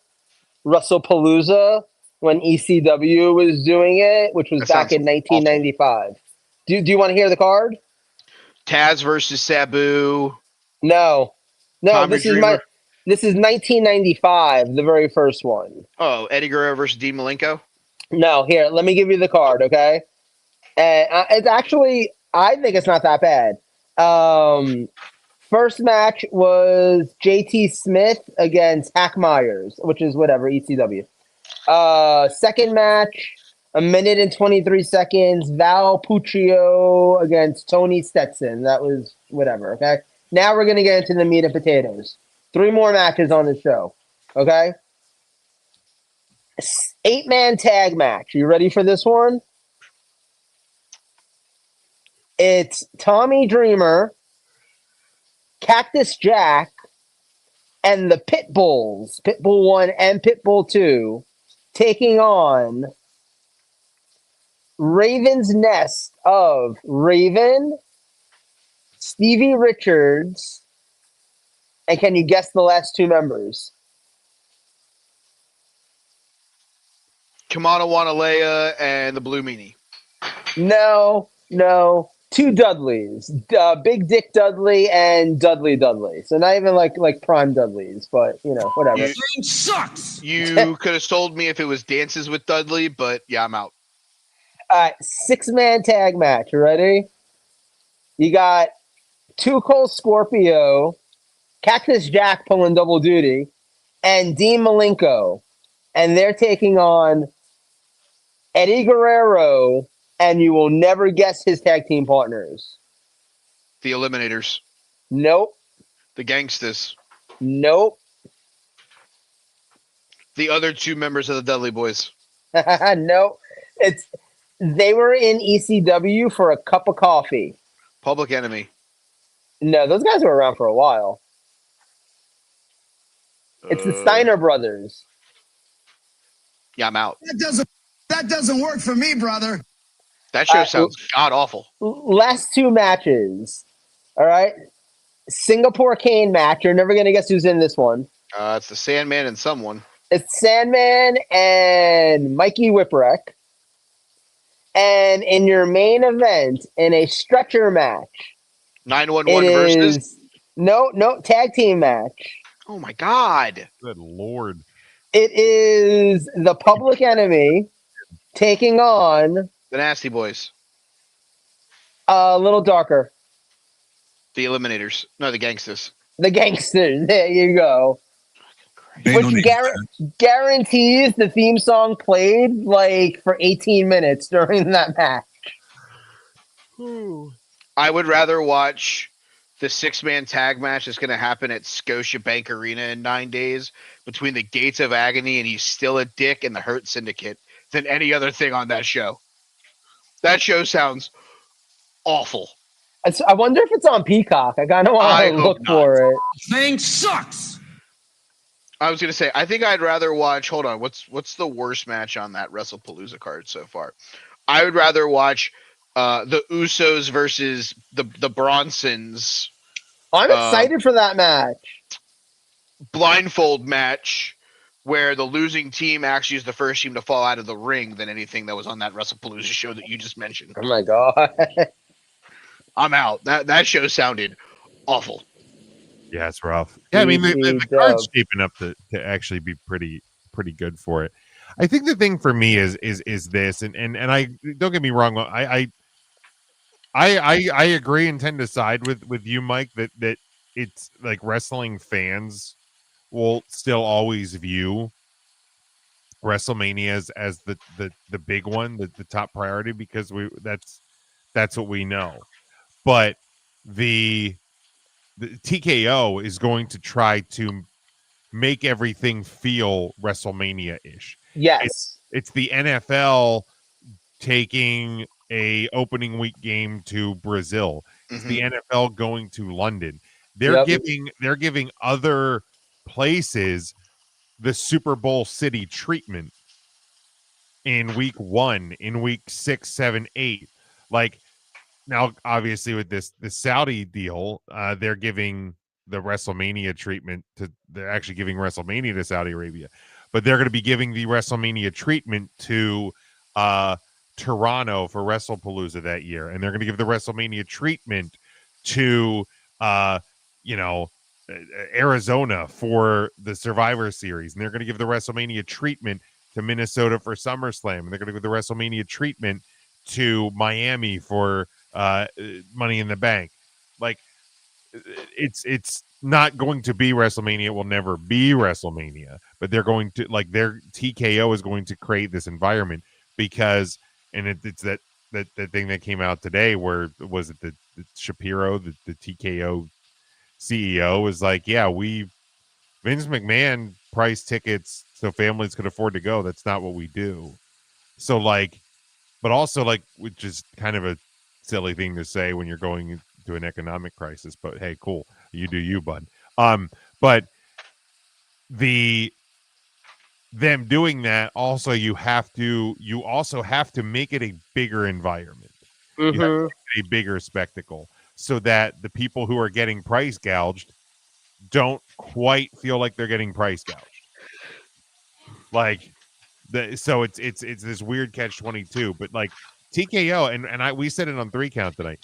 WrestlePalooza when ECW was doing it, which was back in 1995. Do you want to hear the card? Taz versus Sabu. No, this is 1995, the very first one. Oh, Eddie Guerrero versus Dean Malenko? No, here, let me give you the card, okay? And it's actually, I think it's not that bad. First match was JT Smith against Hack Myers, which is whatever, ECW. Second match, 1 minute and 23 seconds, Val Puccio against Tony Stetson. That was whatever, okay? Now we're going to get into the meat and potatoes. 3 more matches on the show, okay? 8-man tag match. You ready for this one? It's Tommy Dreamer, Cactus Jack, and the Pitbulls, Pitbull 1 and Pitbull 2, taking on Raven's Nest of Raven, Stevie Richards, and can you guess the last 2 members? Kamala Wanalea and the Blue Meanie. No. 2 two Dudleys, Big Dick Dudley and Dudley Dudley. So not even like prime Dudleys, but whatever. This thing sucks. You could have told me if it was Dances with Dudley, but yeah, I'm out. All right, 6-man tag match. You ready? You got Too Cold Scorpio, Cactus Jack pulling double duty, and Dean Malenko. And they're taking on Eddie Guerrero, and you will never guess his tag team partners. The Eliminators. Nope. The Gangstas. Nope. The other two members of the Dudley Boys. Nope. They were in ECW for a cup of coffee. Public Enemy. No, those guys were around for a while. It's the Steiner brothers. Yeah, I'm out. That doesn't work for me, brother. That show sounds god awful. Last two matches. All right. Singapore Cane match. You're never gonna guess who's in this one. It's the Sandman and someone. It's Sandman and Mikey Whipwreck. And in your main event, in a stretcher match, 911 versus. No, tag team match. Oh my god! Good lord! It is the Public Enemy taking on The Nasty Boys. A little darker. The Eliminators. No, the Gangstas. The Gangsters. There you go. Which guarantees the theme song played like for 18 minutes during that match. I would rather watch the 6-man tag match that's going to happen at Scotiabank Arena in 9 days between the Gates of Agony and He's Still a Dick and the Hurt Syndicate than any other thing on that show. That show sounds awful. I wonder if it's on Peacock. I kind of want to look for it. Thing sucks. I was going to say, I think I'd rather watch, hold on, what's the worst match on that WrestlePalooza card so far? I would rather watch the Usos versus the Bronsons. I'm excited for that match. Blindfold match where the losing team actually is the first team to fall out of the ring than anything that was on that WrestlePalooza show that you just mentioned. Oh my god. I'm out. That show sounded awful. Yeah, it's rough. Yeah, I mean the card's shaping up to actually be pretty good for it. I think the thing for me is this, and I don't get me wrong. I agree and tend to side with you, Mike, that it's like wrestling fans will still always view WrestleMania as the big one, the top priority, because that's what we know. But the TKO is going to try to make everything feel WrestleMania-ish. Yes. It's the NFL taking a opening week game to Brazil. It's the NFL going to London. They're giving other places the Super Bowl city treatment in week 1, in week 6, 7, 8. Like, now, obviously, with the Saudi deal, they're giving the WrestleMania treatment they're actually giving WrestleMania to Saudi Arabia, but they're going to be giving the WrestleMania treatment to Toronto for WrestlePalooza that year, and they're going to give the WrestleMania treatment to Arizona for the Survivor Series, and they're going to give the WrestleMania treatment to Minnesota for SummerSlam, and they're going to give the WrestleMania treatment to Miami for Money in the Bank. Like, it's not going to be WrestleMania. It will never be WrestleMania, but they're going to, like, their TKO is going to create this environment because, and it's that thing that came out today where was it the Shapiro, the TKO CEO was like, yeah, Vince McMahon priced tickets so families could afford to go. That's not what we do. So, like, but also, like, which is kind of a silly thing to say when you're going into an economic crisis, but hey, cool, you do you, bud. But them doing that, also you also have to make it a bigger environment, you have to make it a bigger spectacle, so that the people who are getting price gouged don't quite feel like they're getting price gouged. Like, so it's this weird catch-22, but like TKO, and we said it on 3 Count tonight.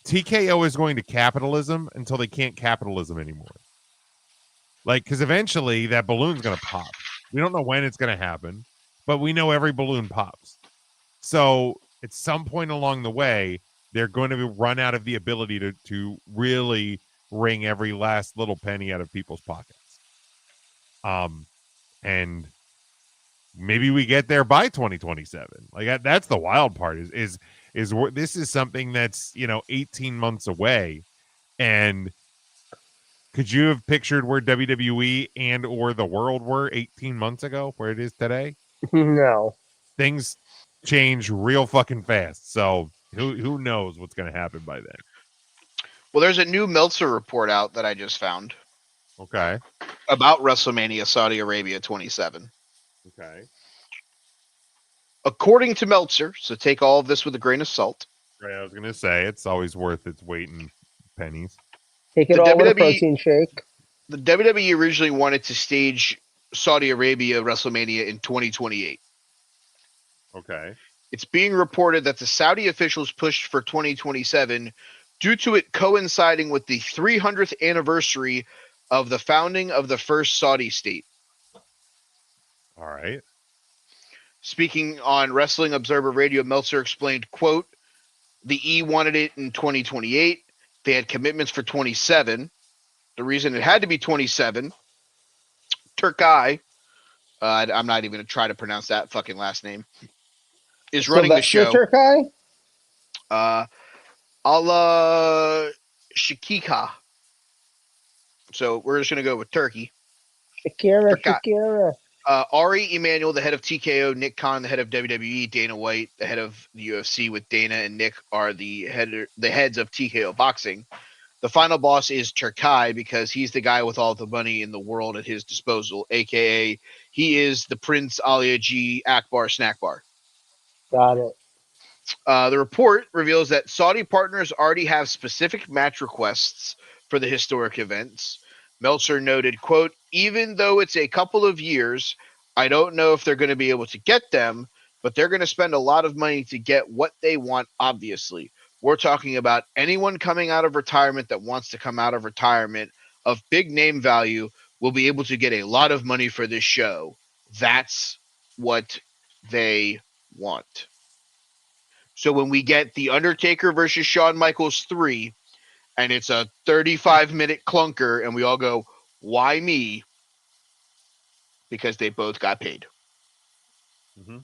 TKO is going to capitalism until they can't capitalism anymore. Like, because eventually that balloon's going to pop. We don't know when it's going to happen, but we know every balloon pops. So at some point along the way, they're going to run out of the ability to really wring every last little penny out of people's pockets. And maybe we get there by 2027. Like that's the wild part is this is something that's 18 months away. And could you have pictured where WWE and or the world were 18 months ago, where it is today? No. Things change real fucking fast. So who knows what's going to happen by then? Well, there's a new Meltzer report out that I just found. Okay. About WrestleMania Saudi Arabia 27. Okay. According to Meltzer, so take all of this with a grain of salt. Right, I was going to say it's always worth its weight in pennies. Take it all with a protein shake. The WWE originally wanted to stage Saudi Arabia WrestleMania in 2028. Okay. It's being reported that the Saudi officials pushed for 2027 due to it coinciding with the 300th anniversary of the founding of the first Saudi state. All right. Speaking on Wrestling Observer Radio, Meltzer explained, quote, the E wanted it in 2028. They had commitments for 27. The reason it had to be 27, Turkai, I'm not even going to try to pronounce that fucking last name, is running the show. Turkai? Allah Shakika. So we're just going to go with Turkey. Shakira. Ari Emanuel, the head of TKO, Nick Khan, the head of WWE, Dana White, the head of the UFC, with Dana and Nick are the heads of TKO Boxing. The final boss is Turkai because he's the guy with all the money in the world at his disposal, aka he is the Prince Alia G Akbar Snack Bar. Got it. The report reveals that Saudi partners already have specific match requests for the historic events. Meltzer noted, quote, even though it's a couple of years, I don't know if they're going to be able to get them, but they're going to spend a lot of money to get what they want, obviously. We're talking about anyone coming out of retirement that wants to come out of retirement of big name value will be able to get a lot of money for this show. That's what they want. So when we get The Undertaker versus Shawn Michaels 3, and it's a 35-minute clunker, and we all go, why me? Because they both got paid. Mm-hmm.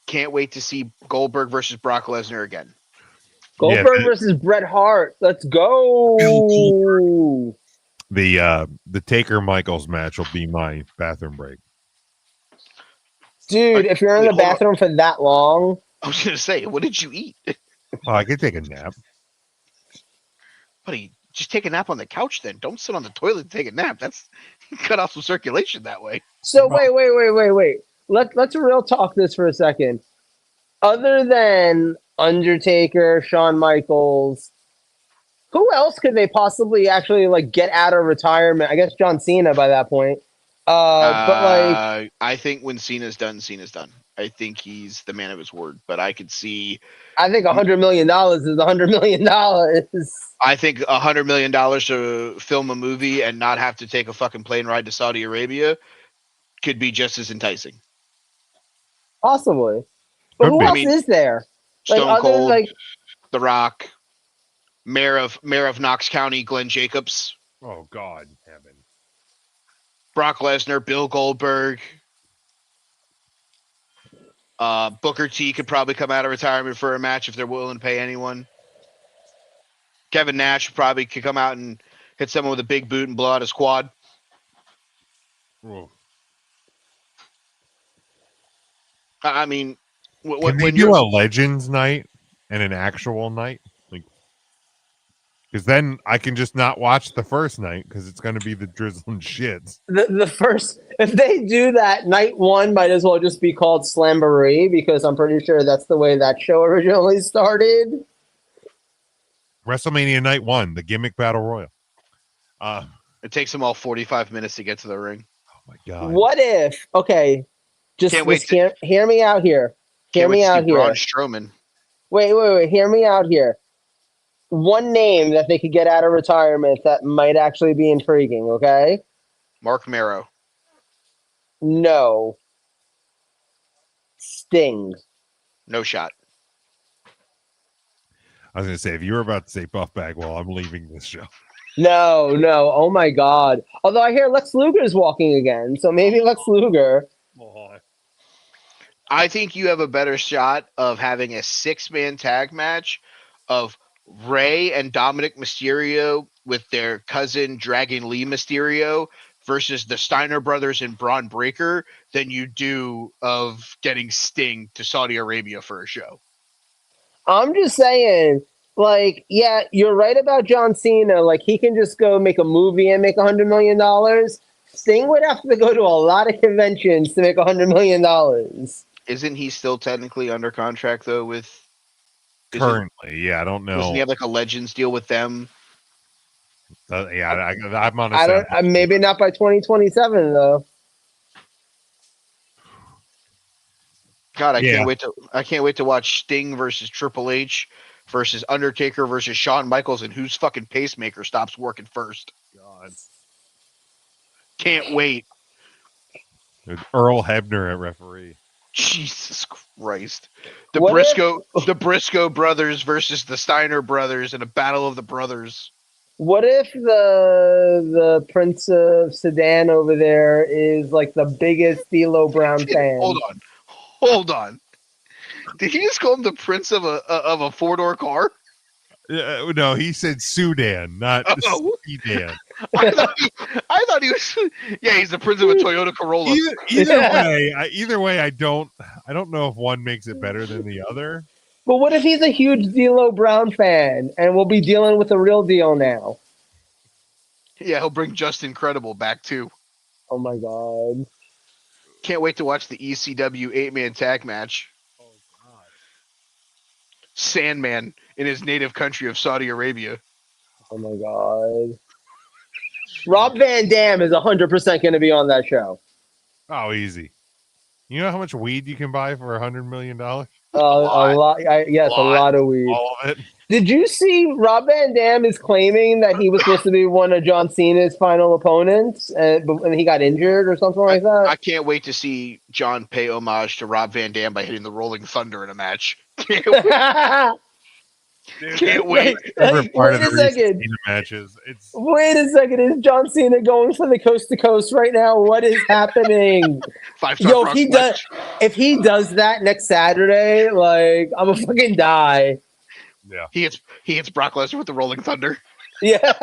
Can't wait to see Goldberg versus Brock Lesnar again. Goldberg versus Bret Hart. Let's go. The Taker Michaels match will be my bathroom break. Dude, if you're in the bathroom for that long. I was going to say, what did you eat? Oh, I could take a nap. Buddy, just take a nap on the couch then. Don't sit on the toilet and take a nap. That's cut off some circulation that way. So wait. Let's real talk this for a second. Other than Undertaker, Shawn Michaels, who else could they possibly actually get out of retirement? I guess John Cena by that point. But I think when Cena's done, Cena's done. I think he's the man of his word, but I could see. I think $100 million is $100 million. I think $100 million to film a movie and not have to take a fucking plane ride to Saudi Arabia could be just as enticing. Possibly, but who else is there? Stone Cold, The Rock, Mayor of Knox County, Glenn Jacobs. Oh God, heaven. Brock Lesnar, Bill Goldberg. Booker T could probably come out of retirement for a match if they're willing to pay anyone. Kevin Nash probably could come out and hit someone with a big boot and blow out his quad. Whoa. I mean, when you do a Legends night and an actual night, because then I can just not watch the first night because it's going to be the drizzling shits. The first, if they do that, night one might as well just be called Slamboree because I'm pretty sure that's the way that show originally started. WrestleMania Night 1, the gimmick battle royal. It takes them all 45 minutes to get to the ring. Oh my God! What if? Okay, just hear me out here. Hear me out here. Braun Strowman. Wait. Hear me out here. One name that they could get out of retirement that might actually be intriguing, okay? Mark Marrow. No. Sting. No shot. I was going to say, if you were about to say Buff Bagwell, I'm leaving this show. No. Oh my God. Although I hear Lex Luger is walking again, so maybe Lex Luger. I think you have a better shot of having a 6-man tag match of Rey and Dominic Mysterio with their cousin Dragon Lee Mysterio versus the Steiner brothers and Braun Breaker than you do of getting Sting to Saudi Arabia for a show. I'm just saying, like, yeah, you're right about John Cena. Like, he can just go make a movie and make $100 million. Sting would have to go to a lot of conventions to make $100 million. Isn't he still technically under contract though? With currently, yeah, I don't know. Doesn't he have like a Legends deal with them? I'm on. Maybe not by 2027 though. God, I can't wait to watch Sting versus Triple H versus Undertaker versus Shawn Michaels and whose fucking pacemaker stops working first. God. Can't wait. Earl Hebner at referee. Jesus Christ. The Briscoe brothers versus the Steiner brothers in a battle of the brothers. What if the Prince of Sedan over there is like the biggest D'Lo Brown fan? Hold on. Did he just call him the prince of a 4-door car? No, he said Sudan, not Sedan. I thought he was. Yeah, he's the prince of a Toyota Corolla. Either way, I don't know if one makes it better than the other. But what if he's a huge D'Lo Brown fan and we'll be dealing with the real deal now? Yeah, he'll bring Justin Credible back too. Oh my God. Can't wait to watch the ECW 8-man tag match. Oh God. Sandman in his native country of Saudi Arabia. Oh my God. Rob Van Dam is 100% going to be on that show. Oh, easy. You know how much weed you can buy for $100 million? A lot. Yes, a lot of weed. All of it. Did you see Rob Van Dam is claiming that he was supposed to be one of John Cena's final opponents and he got injured or something like that? I can't wait to see John pay homage to Rob Van Dam by hitting the Rolling Thunder in a match. Can't wait. Wait a second. Matches. Wait a second. Is John Cena going for the coast to coast right now? What is happening? Yo, if he does that next Saturday, like, I'm gonna fucking die. Yeah. He hits Brock Lesnar with the Rolling Thunder. Yeah.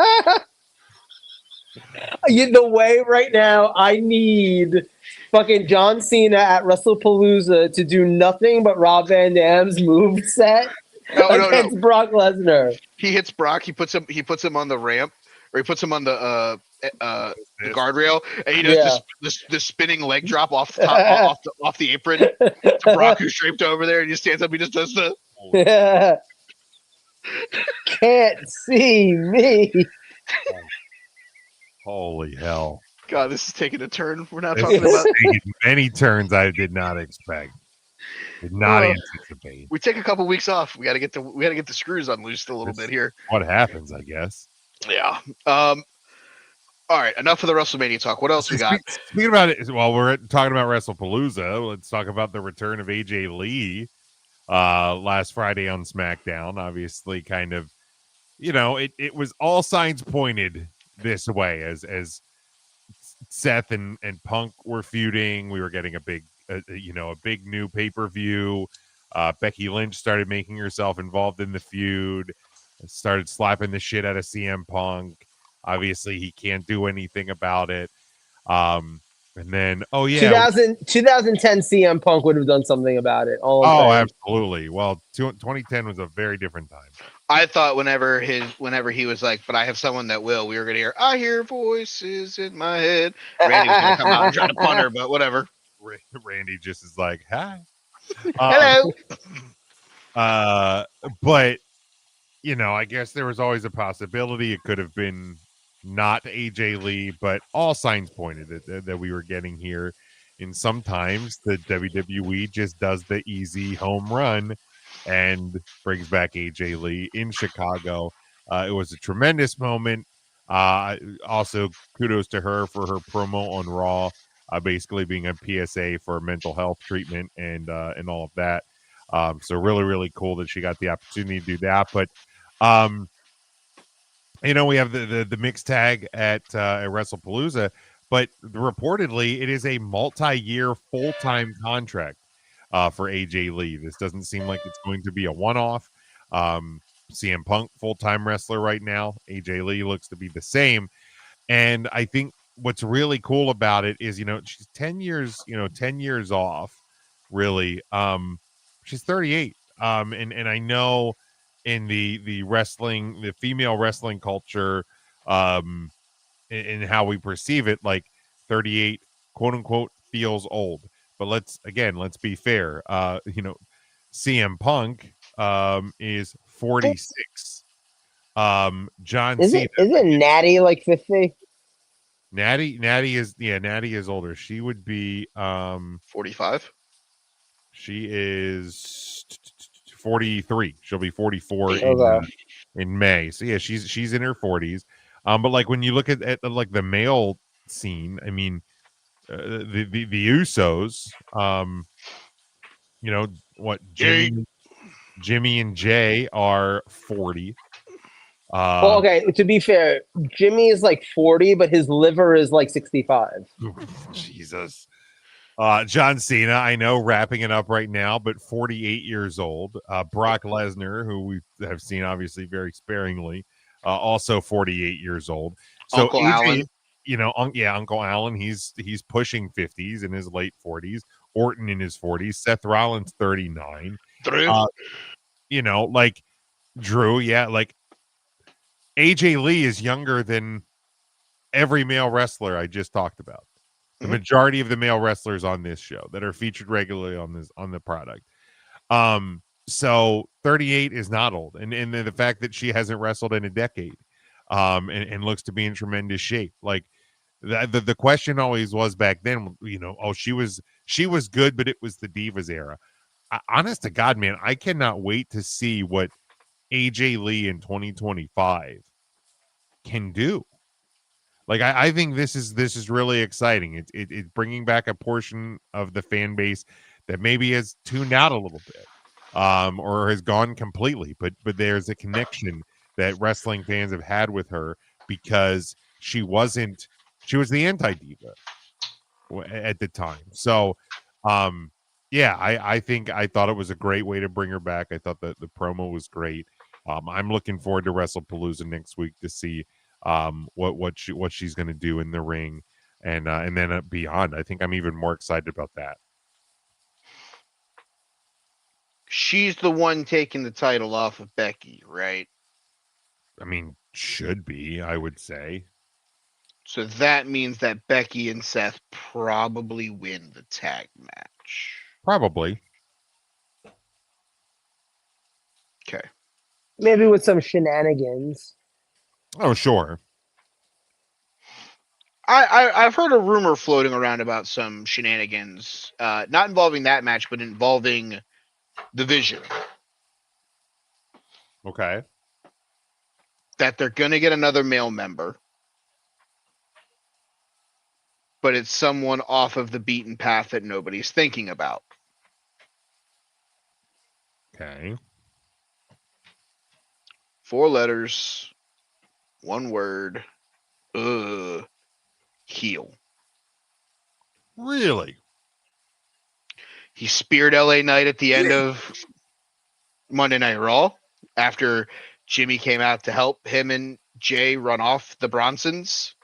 The way right now, I need fucking John Cena at WrestlePalooza to do nothing but Rob Van Dam's moveset against Brock Lesnar. He hits Brock. He puts him on the ramp, or he puts him on the guardrail, and he does this spinning leg drop off the top, off the apron to Brock, who's draped over there, and he stands up. He just does the. Yeah. Can't see me. Holy hell. God, this is taking a turn. We're not talking about many turns I did not expect. Did not anticipate. We take a couple weeks off. We gotta get the screws unloosed a little bit here. What happens, I guess. Yeah. All right, enough of the WrestleMania talk. What else we got? Speaking about it, while we're talking about WrestlePalooza, let's talk about the return of AJ Lee last Friday on SmackDown. Obviously, kind of, it was all signs pointed this way as Seth and Punk were feuding. We were getting a big new pay-per-view. Becky Lynch started making herself involved in the feud, started slapping the shit out of CM Punk. Obviously, he can't do anything about it. And then, 2010 CM Punk would have done something about it. Absolutely. Well, 2010 was a very different time. I thought whenever he was like, but I have someone that will, we were going to hear, I hear voices in my head. Randy was going to come out and try to punt her, but whatever. Randy just is like, hi. Hello. But, I guess there was always a possibility it could have been not AJ Lee, but all signs pointed that we were getting here. And sometimes the WWE just does the easy home run and brings back AJ Lee in Chicago. It was a tremendous moment. Also, kudos to her for her promo on Raw, basically being a PSA for mental health treatment and all of that. So really, really cool that she got the opportunity to do that. But we have the mixed tag at WrestlePalooza, but reportedly it is a multi-year full-time contract for AJ Lee. This doesn't seem like it's going to be a one-off. CM Punk, full-time wrestler right now. AJ Lee looks to be the same. And I think what's really cool about it is, she's 10 years off, really. She's 38. And I know in the wrestling, the female wrestling culture, in how we perceive it, like 38, quote unquote, feels old. But let's be fair. CM Punk is 46. John Cena. Isn't Natty like 50? Natty is older. She would be 45. She is 43. She'll be 44 in May. So yeah, she's in her 40s. But like when you look at like the male scene, I mean, the Usos, what Jimmy and Jay are 40. Well, okay, to be fair, Jimmy is like 40, but his liver is like 65. Jesus. John Cena, I know, wrapping it up right now, but 48 years old. Brock Lesnar, who we have seen obviously very sparingly, also 48 years old. So Uncle Alan. Uncle Alan, he's pushing 50s, in his late 40s. Orton in his 40s. Seth Rollins 39. Drew. Like Drew, yeah, like AJ Lee is younger than every male wrestler I just talked about. The majority of the male wrestlers on this show that are featured regularly on the product. So 38 is not old. And the fact that she hasn't wrestled in a decade, and looks to be in tremendous shape. Like the question always was back then, she was good, but it was the Divas era. Honest to God, man, I cannot wait to see what AJ Lee in 2025 can do. Like I think this is really exciting. It's bringing back a portion of the fan base that maybe has tuned out a little bit, or has gone completely. But there's a connection that wrestling fans have had with her because she was the anti-diva at the time. So, I thought it was a great way to bring her back. I thought that the promo was great. I'm looking forward to WrestlePalooza next week to see what she's going to do in the ring, and then beyond. I think I'm even more excited about that. She's the one taking the title off of Becky, right? I mean, should be, I would say. So that means that Becky and Seth probably win the tag match. Probably. Okay. Maybe with some shenanigans. Oh, sure. I've heard a rumor floating around about some shenanigans, not involving that match, but involving the Vision. Okay. That they're going to get another male member, but it's someone off of the beaten path that nobody's thinking about. Okay. 4 letters, 1 word. Heel. Really? He speared LA Knight at the end of Monday Night Raw after Jimmy came out to help him and Jay run off the Bronsons.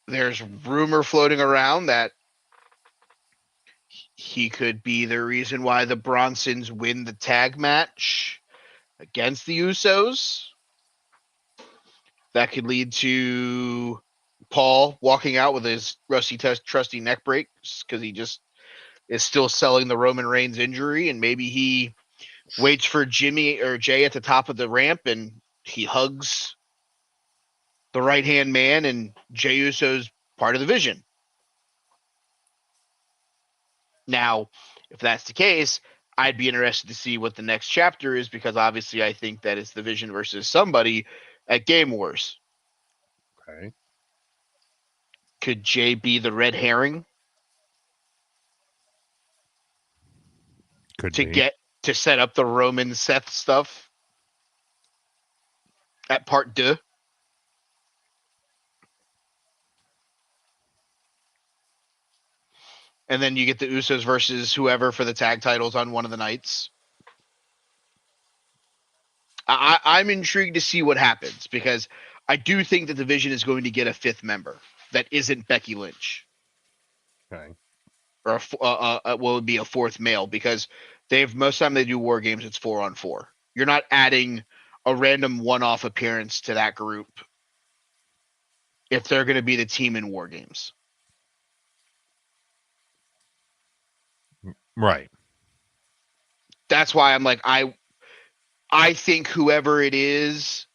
There's rumor floating around that he could be the reason why the Bronsons win the tag match against the Usos. That could lead to Paul walking out with his rusty, trusty neck breaks because he just is still selling the Roman Reigns injury, and maybe he waits for Jimmy or Jay at the top of the ramp and he hugs the right-hand man, and Jey Uso's part of the Vision. Now, If that's the case, I'd be interested to see what the next chapter is, because obviously I think that it's the Vision versus somebody at Game Wars. Okay. Could Jay be the red herring? Could to be. get to set up the Roman Seth stuff at part 2. And then you get the Usos versus whoever for the tag titles on one of the nights. I'm intrigued to see what happens, because I do think that the Vision is going to get a 5th member that isn't Becky Lynch. Okay. Or what would be a 4th male, because most time they do War Games, it's 4-on-4. You're not adding a random one-off appearance to that group if they're going to be the team in War Games. Right. That's why I'm like, I think whoever it is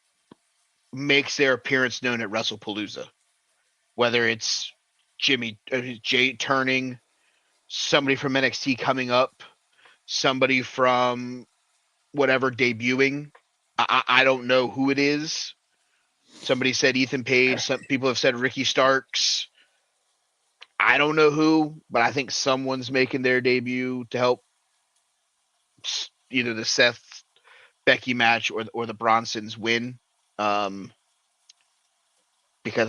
makes their appearance known at WrestlePalooza. Whether it's Jay turning, somebody from NXT coming up, somebody from whatever debuting. I don't know who it is. Somebody said Ethan Page. Some people have said Ricky Starks. I don't know who, but I think someone's making their debut to help either the Seth Becky match or the Bronsons win. Because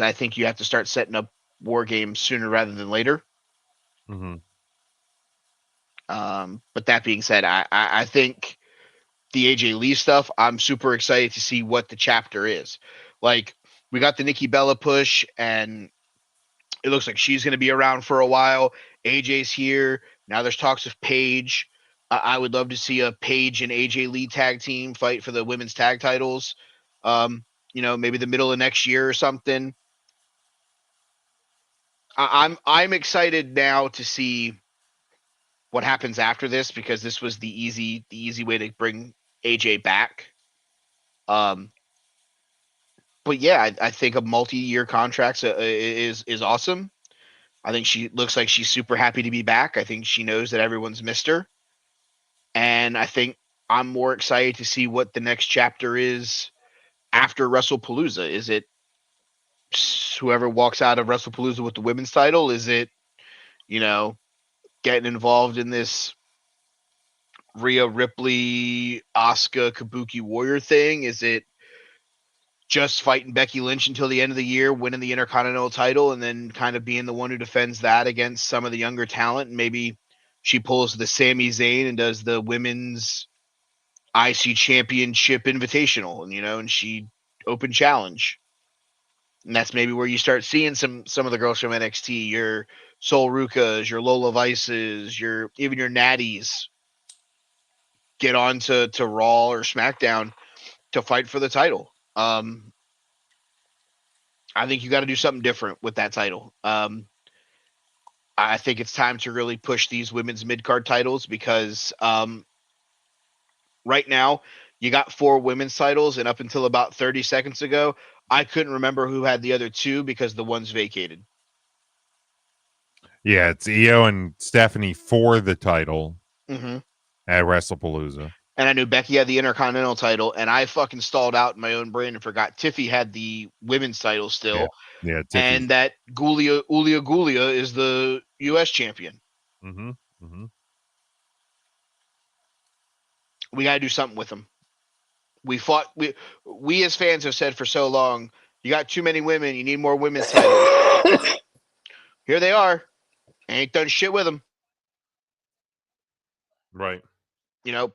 I think you have to start setting up War Games sooner rather than later. Mm-hmm. But that being said, I think the AJ Lee stuff, I'm super excited to see what the chapter is. Like, we got the Nikki Bella push, and it looks like she's going to be around for a while. AJ's here. Now there's talks of Paige. I would love to see a Paige and AJ Lee tag team fight for the women's tag titles. Maybe the middle of next year or something. I'm excited now to see what happens after this, because this was the easy way to bring AJ back. But yeah, I think a multi-year contract is awesome. I think she looks like she's super happy to be back. I think she knows that everyone's missed her. And I think I'm more excited to see what the next chapter is after WrestlePalooza. Is it whoever walks out of WrestlePalooza with the women's title? Is it, getting involved in this Rhea Ripley, Asuka, Kabuki Warrior thing? Is it just fighting Becky Lynch until the end of the year, winning the Intercontinental title, and then kind of being the one who defends that against some of the younger talent? And maybe she pulls the Sami Zayn and does the women's IC Championship Invitational, and she open challenge. And that's maybe where you start seeing some of the girls from NXT, your Sol Rukas, your Lola Vices, even your Natties get on to Raw or SmackDown to fight for the title. I think you got to do something different with that title. I think it's time to really push these women's mid-card titles, because right now you got 4 women's titles, and up until about 30 seconds ago, I couldn't remember who had the other 2, because the one's vacated. Yeah, it's Io and Stephanie for the title Mm-hmm. at WrestlePalooza. And I knew Becky had the Intercontinental title, and I fucking stalled out in my own brain and forgot Tiffy had the women's title still. Yeah, and that Gulia is the U.S. champion. Mm-hmm. Mm-hmm. We got to do something with them. We as fans have said for so long, you got too many women, you need more women's titles. Here they are. Ain't done shit with them. Right.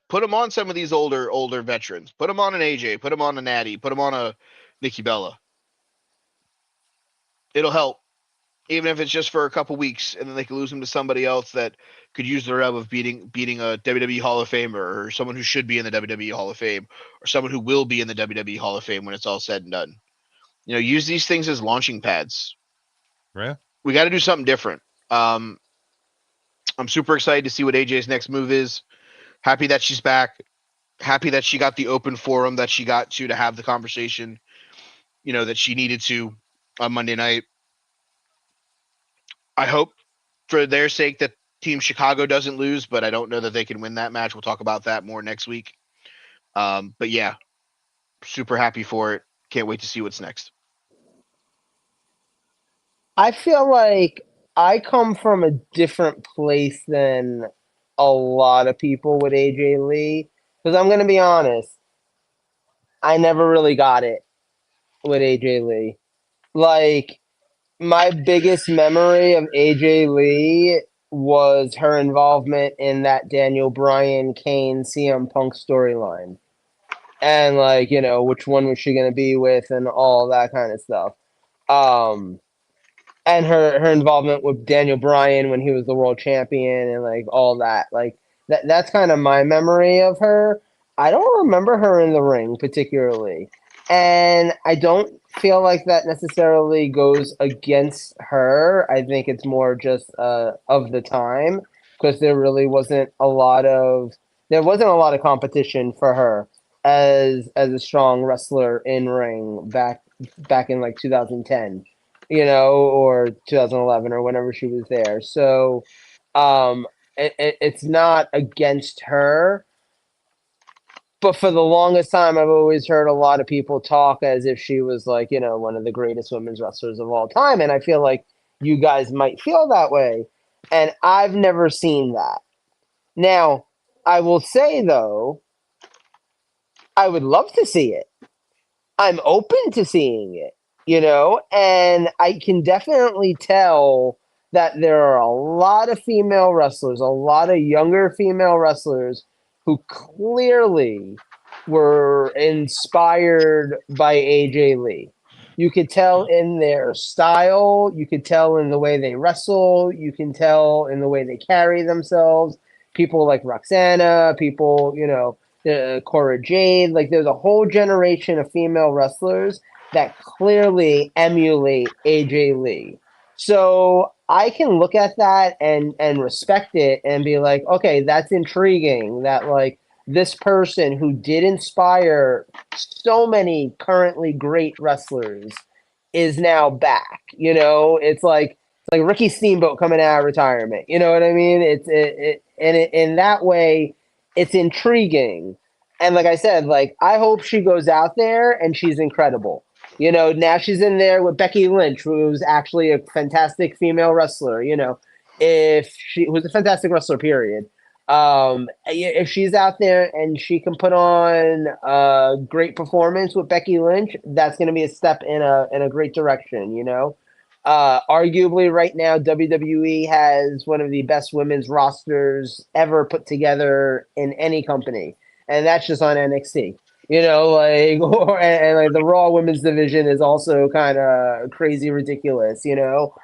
Put them on some of these older veterans. Put them on an AJ. Put them on a Natty. Put them on a Nikki Bella. It'll help, even if it's just for a couple weeks, and then they can lose them to somebody else that could use the rub of beating a WWE Hall of Famer, or someone who should be in the WWE Hall of Fame, or someone who will be in the WWE Hall of Fame when it's all said and done. Use these things as launching pads. Yeah. We got to do something different. I'm super excited to see what AJ's next move is. Happy that she's back. Happy that she got the open forum that she got to have the conversation, that she needed to on Monday night. I hope for their sake that Team Chicago doesn't lose, but I don't know that they can win that match. We'll talk about that more next week. But yeah, super happy for it. Can't wait to see what's next. I feel like I come from a different place than a lot of people with AJ Lee. Because I'm going to be honest, I never really got it with AJ Lee. Like, my biggest memory of AJ Lee was her involvement in that Daniel Bryan, Kane, CM Punk storyline. And, like, you know, which one was she going to be with and all that kind of stuff. And her involvement with Daniel Bryan when he was the world champion and like all that. Like that's kind of my memory of her. I don't remember her in the ring particularly. And I don't feel like that necessarily goes against her. I think it's more just of the time because there wasn't a lot of competition for her as a strong wrestler in ring back in like 2010, you know, or 2011 or whenever she was there. So it's not against her. But for the longest time, I've always heard a lot of people talk as if she was like, you know, one of the greatest women's wrestlers of all time. And I feel like you guys might feel that way. And I've never seen that. Now, I will say, though, I would love to see it. I'm open to seeing it, you know, and I can definitely tell that there are a lot of female wrestlers, a lot of younger female wrestlers who clearly were inspired by AJ Lee. You could tell in their style, you could tell in the way they wrestle, you can tell in the way they carry themselves. People like Roxana, people, you know, Cora Jade, like there's a whole generation of female wrestlers that clearly emulate AJ Lee. So I can look at that and respect it and be like, okay, that's intriguing that like this person who did inspire so many currently great wrestlers is now back. You know, it's like Ricky Steamboat coming out of retirement. You know what I mean? In that way, it's intriguing. And like I said, like I hope she goes out there and she's incredible. You know, now she's in there with Becky Lynch, who's actually a fantastic female wrestler. You know, if she was a fantastic wrestler, period. If she's out there and she can put on a great performance with Becky Lynch, that's going to be a step in a great direction. You know, arguably right now WWE has one of the best women's rosters ever put together in any company, and that's just on NXT. You know, like and like the Raw women's division is also kind of crazy ridiculous. You know,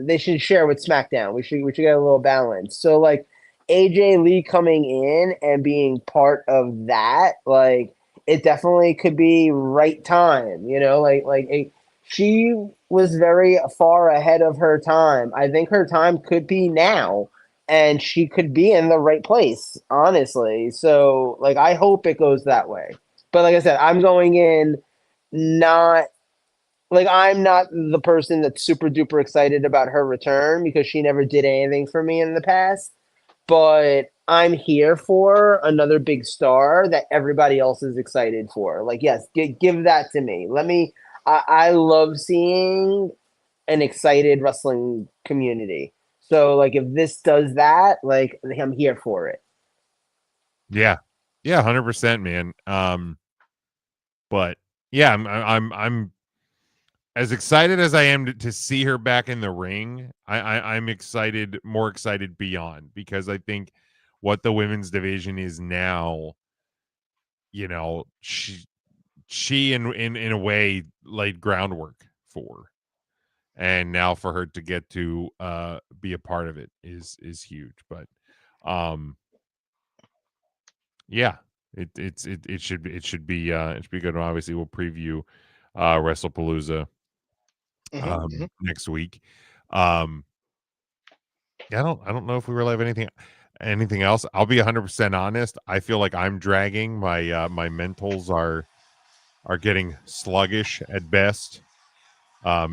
they should share with SmackDown. We should get a little balance. So like AJ Lee coming in and being part of that, like it definitely could be right time. You know, she was very far ahead of her time. I think her time could be now. And she could be in the right place, honestly. So, like, I hope it goes that way. But like I said, I'm going in not like I'm not the person that's super duper excited about her return because she never did anything for me in the past. But I'm here for another big star that everybody else is excited for. Like, yes, give that to me. I love seeing an excited wrestling community. So, like, if this does that, like, I'm here for it. Yeah, 100%, man. But yeah, I'm as excited as I am to see her back in the ring. I'm excited, more excited beyond, because I think what the women's division is now, you know, she in a way laid groundwork for. And now for her to get to be a part of it is huge. But yeah, it should be good. Obviously, we'll preview WrestlePalooza next week. I don't know if we really have anything else. I'll be 100% honest. I feel like I'm dragging. My my mentals are getting sluggish at best.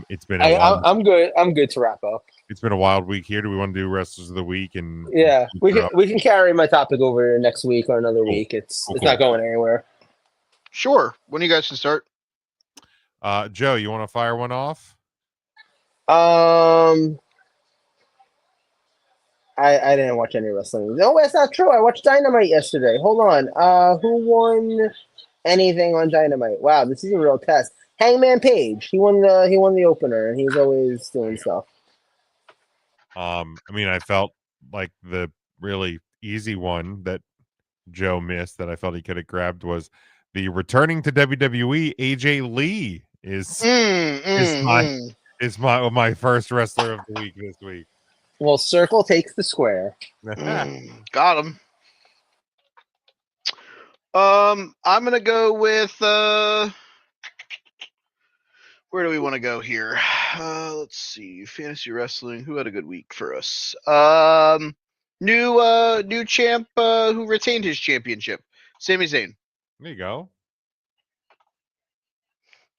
It's been I'm good to wrap up. It's been a wild week here. Do we want to do wrestlers of the week? And Yeah, we can carry my topic over next week or another week. It's not going anywhere. Sure. When you guys can start. Joe, you want to fire one off? I didn't watch any wrestling. No, that's not true. I watched Dynamite yesterday. Hold on. Who won anything on Dynamite? Wow, this is a real test. Hangman Page. He won the opener, and he's always doing stuff. I mean, I felt like the really easy one that Joe missed that I felt he could have grabbed was the returning to WWE AJ Lee is my first wrestler of the week this week. Well, circle takes the square. Got him. I'm gonna go with where do we want to go here? Let's see. Fantasy wrestling. Who had a good week for us? New champ who retained his championship. Sami Zayn. There you go.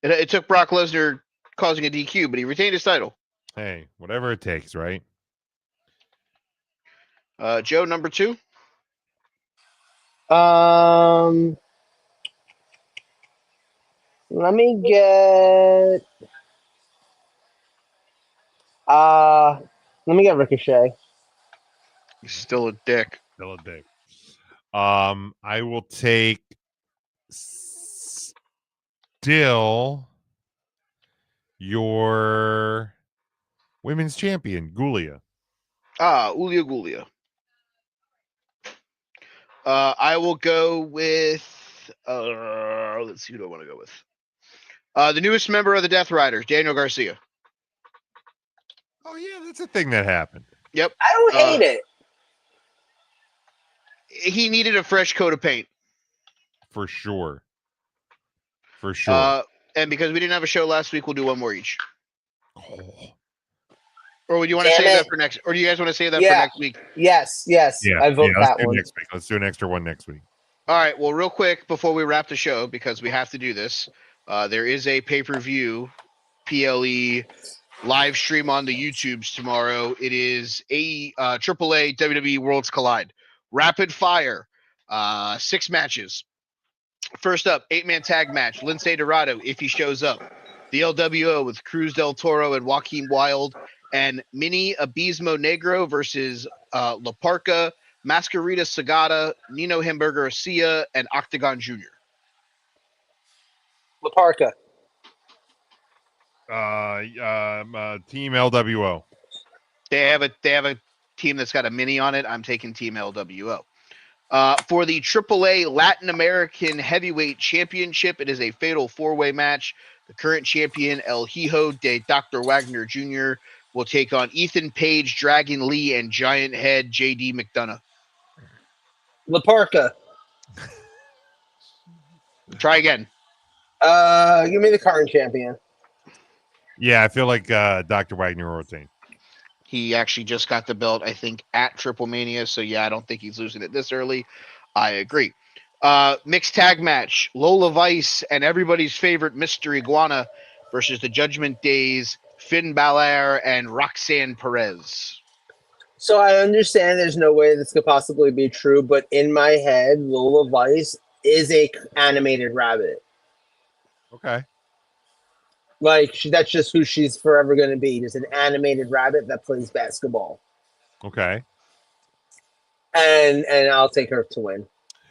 It took Brock Lesnar causing a DQ, but he retained his title. Hey, whatever it takes, right? Joe, number 2. Let me get Ricochet. He's still a dick. Still a dick. I will take still your women's champion, Gulia. Ulia Gulia. I will go with let's see who do I want to go with. The newest member of the Death Riders, Daniel Garcia. Oh yeah, that's a thing that happened. Yep. I don't hate it. He needed a fresh coat of paint. For sure. And because we didn't have a show last week, we'll do one more each. Oh. Or would you want to save that for next? Or do you guys want to save that for next week? Yes. Yeah, I vote that one. Next week. Let's do an extra one next week. All right. Well, real quick before we wrap the show, because we have to do this, there is a pay-per-view PLE live stream on the YouTubes tomorrow. It is AAA WWE Worlds Collide. Rapid fire. 6 matches. First up, 8-man tag match. Lince Dorado, if he shows up. The LWO with Cruz del Toro and Joaquin Wilde. And Mini Abismo Negro versus La Parca, Mascarita Sagata, Nino Hamburger Garcia, and Octagon Jr. La Parca. Team LWO. They have a team that's got a mini on it. I'm taking Team LWO. For the AAA Latin American Heavyweight Championship, it is a fatal 4-way match. The current champion, El Hijo de Dr. Wagner Jr., will take on Ethan Page, Dragon Lee, and Giant Head JD McDonough. La Parca. Try again. Give me the current champion. Yeah, I feel like Dr. Wagner will retain. He actually just got the belt, I think, at Triple Mania. So, yeah, I don't think he's losing it this early. I agree. Mixed tag match. Lola Vice and everybody's favorite Mr. Iguana versus the Judgment Days, Finn Balor and Roxanne Perez. So I understand there's no way this could possibly be true, but in my head, Lola Vice is a animated rabbit. Okay. Like, that's just who she's forever going to be. Just an animated rabbit that plays basketball. Okay. And I'll take her to win.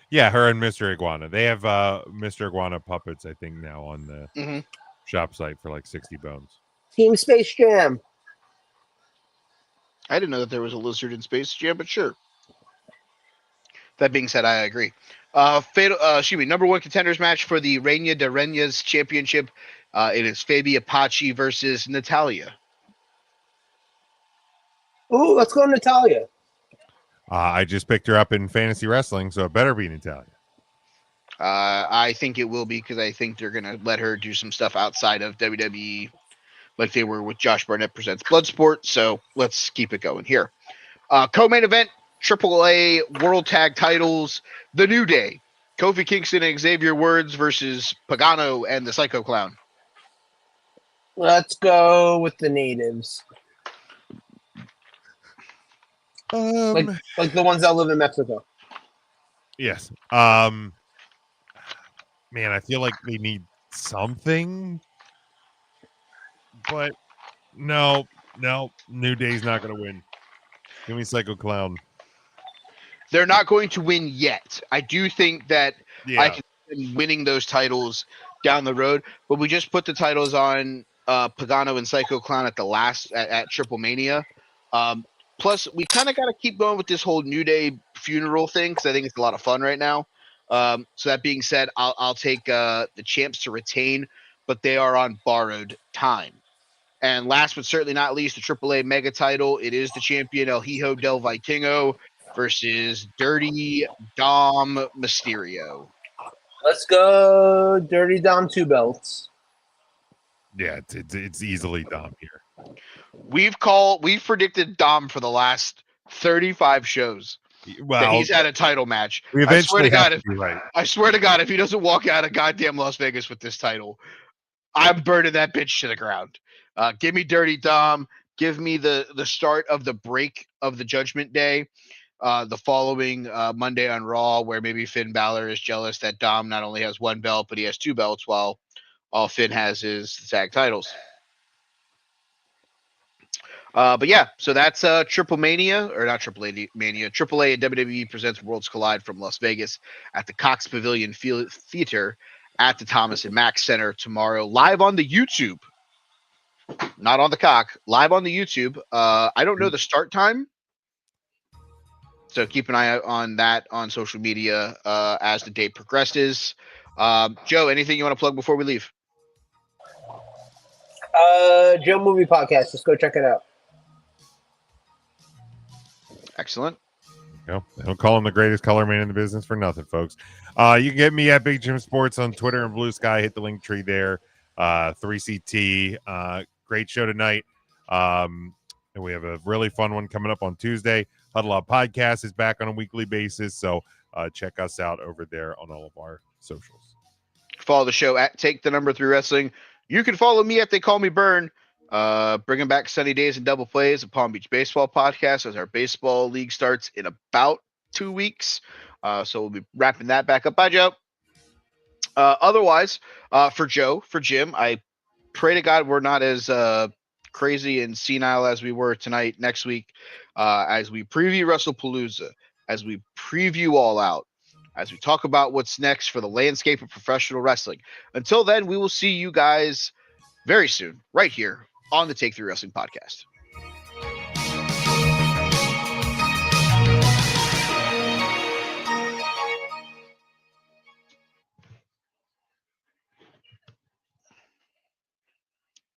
Yeah, her and Mr. Iguana. They have Mr. Iguana puppets, I think, now on the shop site for like 60 bones. Team Space Jam. I didn't know that there was a lizard in Space Jam, but sure. That being said, I agree. Number 1 contenders match for the Reina de Reinas Championship. It is Fabi Apache versus Natalia. Ooh, let's go Natalia. I just picked her up in fantasy wrestling, so it better be Natalia. I think it will be because I think they're going to let her do some stuff outside of WWE like they were with Josh Barnett Presents Bloodsport. So let's keep it going here. Co-main event, AAA World Tag Titles, The New Day. Kofi Kingston and Xavier Woods versus Pagano and the Psycho Clown. Let's go with the natives. Like the ones that live in Mexico. Yes. Man, I feel like they need something, but no, New Day's not going to win. Give me Psycho Clown. They're not going to win yet. I do think that Yeah. I can see them winning those titles down the road, but we just put the titles on Pagano and Psycho Clown at the last at Triple Mania. Plus, we kind of got to keep going with this whole New Day funeral thing because I think it's a lot of fun right now. So that being said, I'll take the champs to retain, but they are on borrowed time. And last but certainly not least, the AAA Mega title. It is the champion El Hijo del Vikingo versus Dirty Dom Mysterio. Let's go, Dirty Dom 2 belts. Yeah, it's easily Dom here. We've predicted Dom for the last 35 shows. Well, that he's had a title match. We eventually have to be right. I swear to God, if he doesn't walk out of goddamn Las Vegas with this title, I'm burning that bitch to the ground. Give me Dirty Dom. Give me the start of the break of the Judgment Day. The following Monday on Raw, where maybe Finn Balor is jealous that Dom not only has one belt, but he has two belts, while all Finn has is tag titles. But yeah, so that's Triple Mania, or not Triple A Mania. AAA and WWE presents Worlds Collide from Las Vegas at the Cox Pavilion Theater at the Thomas and Mack Center tomorrow, live on the YouTube. Not on the cock, live on the YouTube. I don't know the start time, so keep an eye out on that on social media as the day progresses. Joe, anything you want to plug before we leave? Joe Movie Podcast. Just go check it out. Excellent. They don't call him the greatest color man in the business for nothing, folks. You can get me at Big Jim Sports on Twitter and Blue Sky. Hit the link tree there. 3CT. Great show tonight. And we have a really fun one coming up on Tuesday. Huddle Up Podcast is back on a weekly basis. So check us out over there on all of our socials. Follow the show at Take the Number 3 Wrestling. You can follow me at They Call Me Burn. Bringing back Sunny Days and Double Plays, a Palm Beach Baseball podcast, as our baseball league starts in about 2 weeks. So we'll be wrapping that back up. Bye, Joe. Otherwise, for Jim, I pray to God we're not as crazy and senile as we were tonight, next week, as we preview WrestlePalooza, as we preview All Out, as we talk about what's next for the landscape of professional wrestling. Until then, we will see you guys very soon, right here on the Take 3 Wrestling Podcast.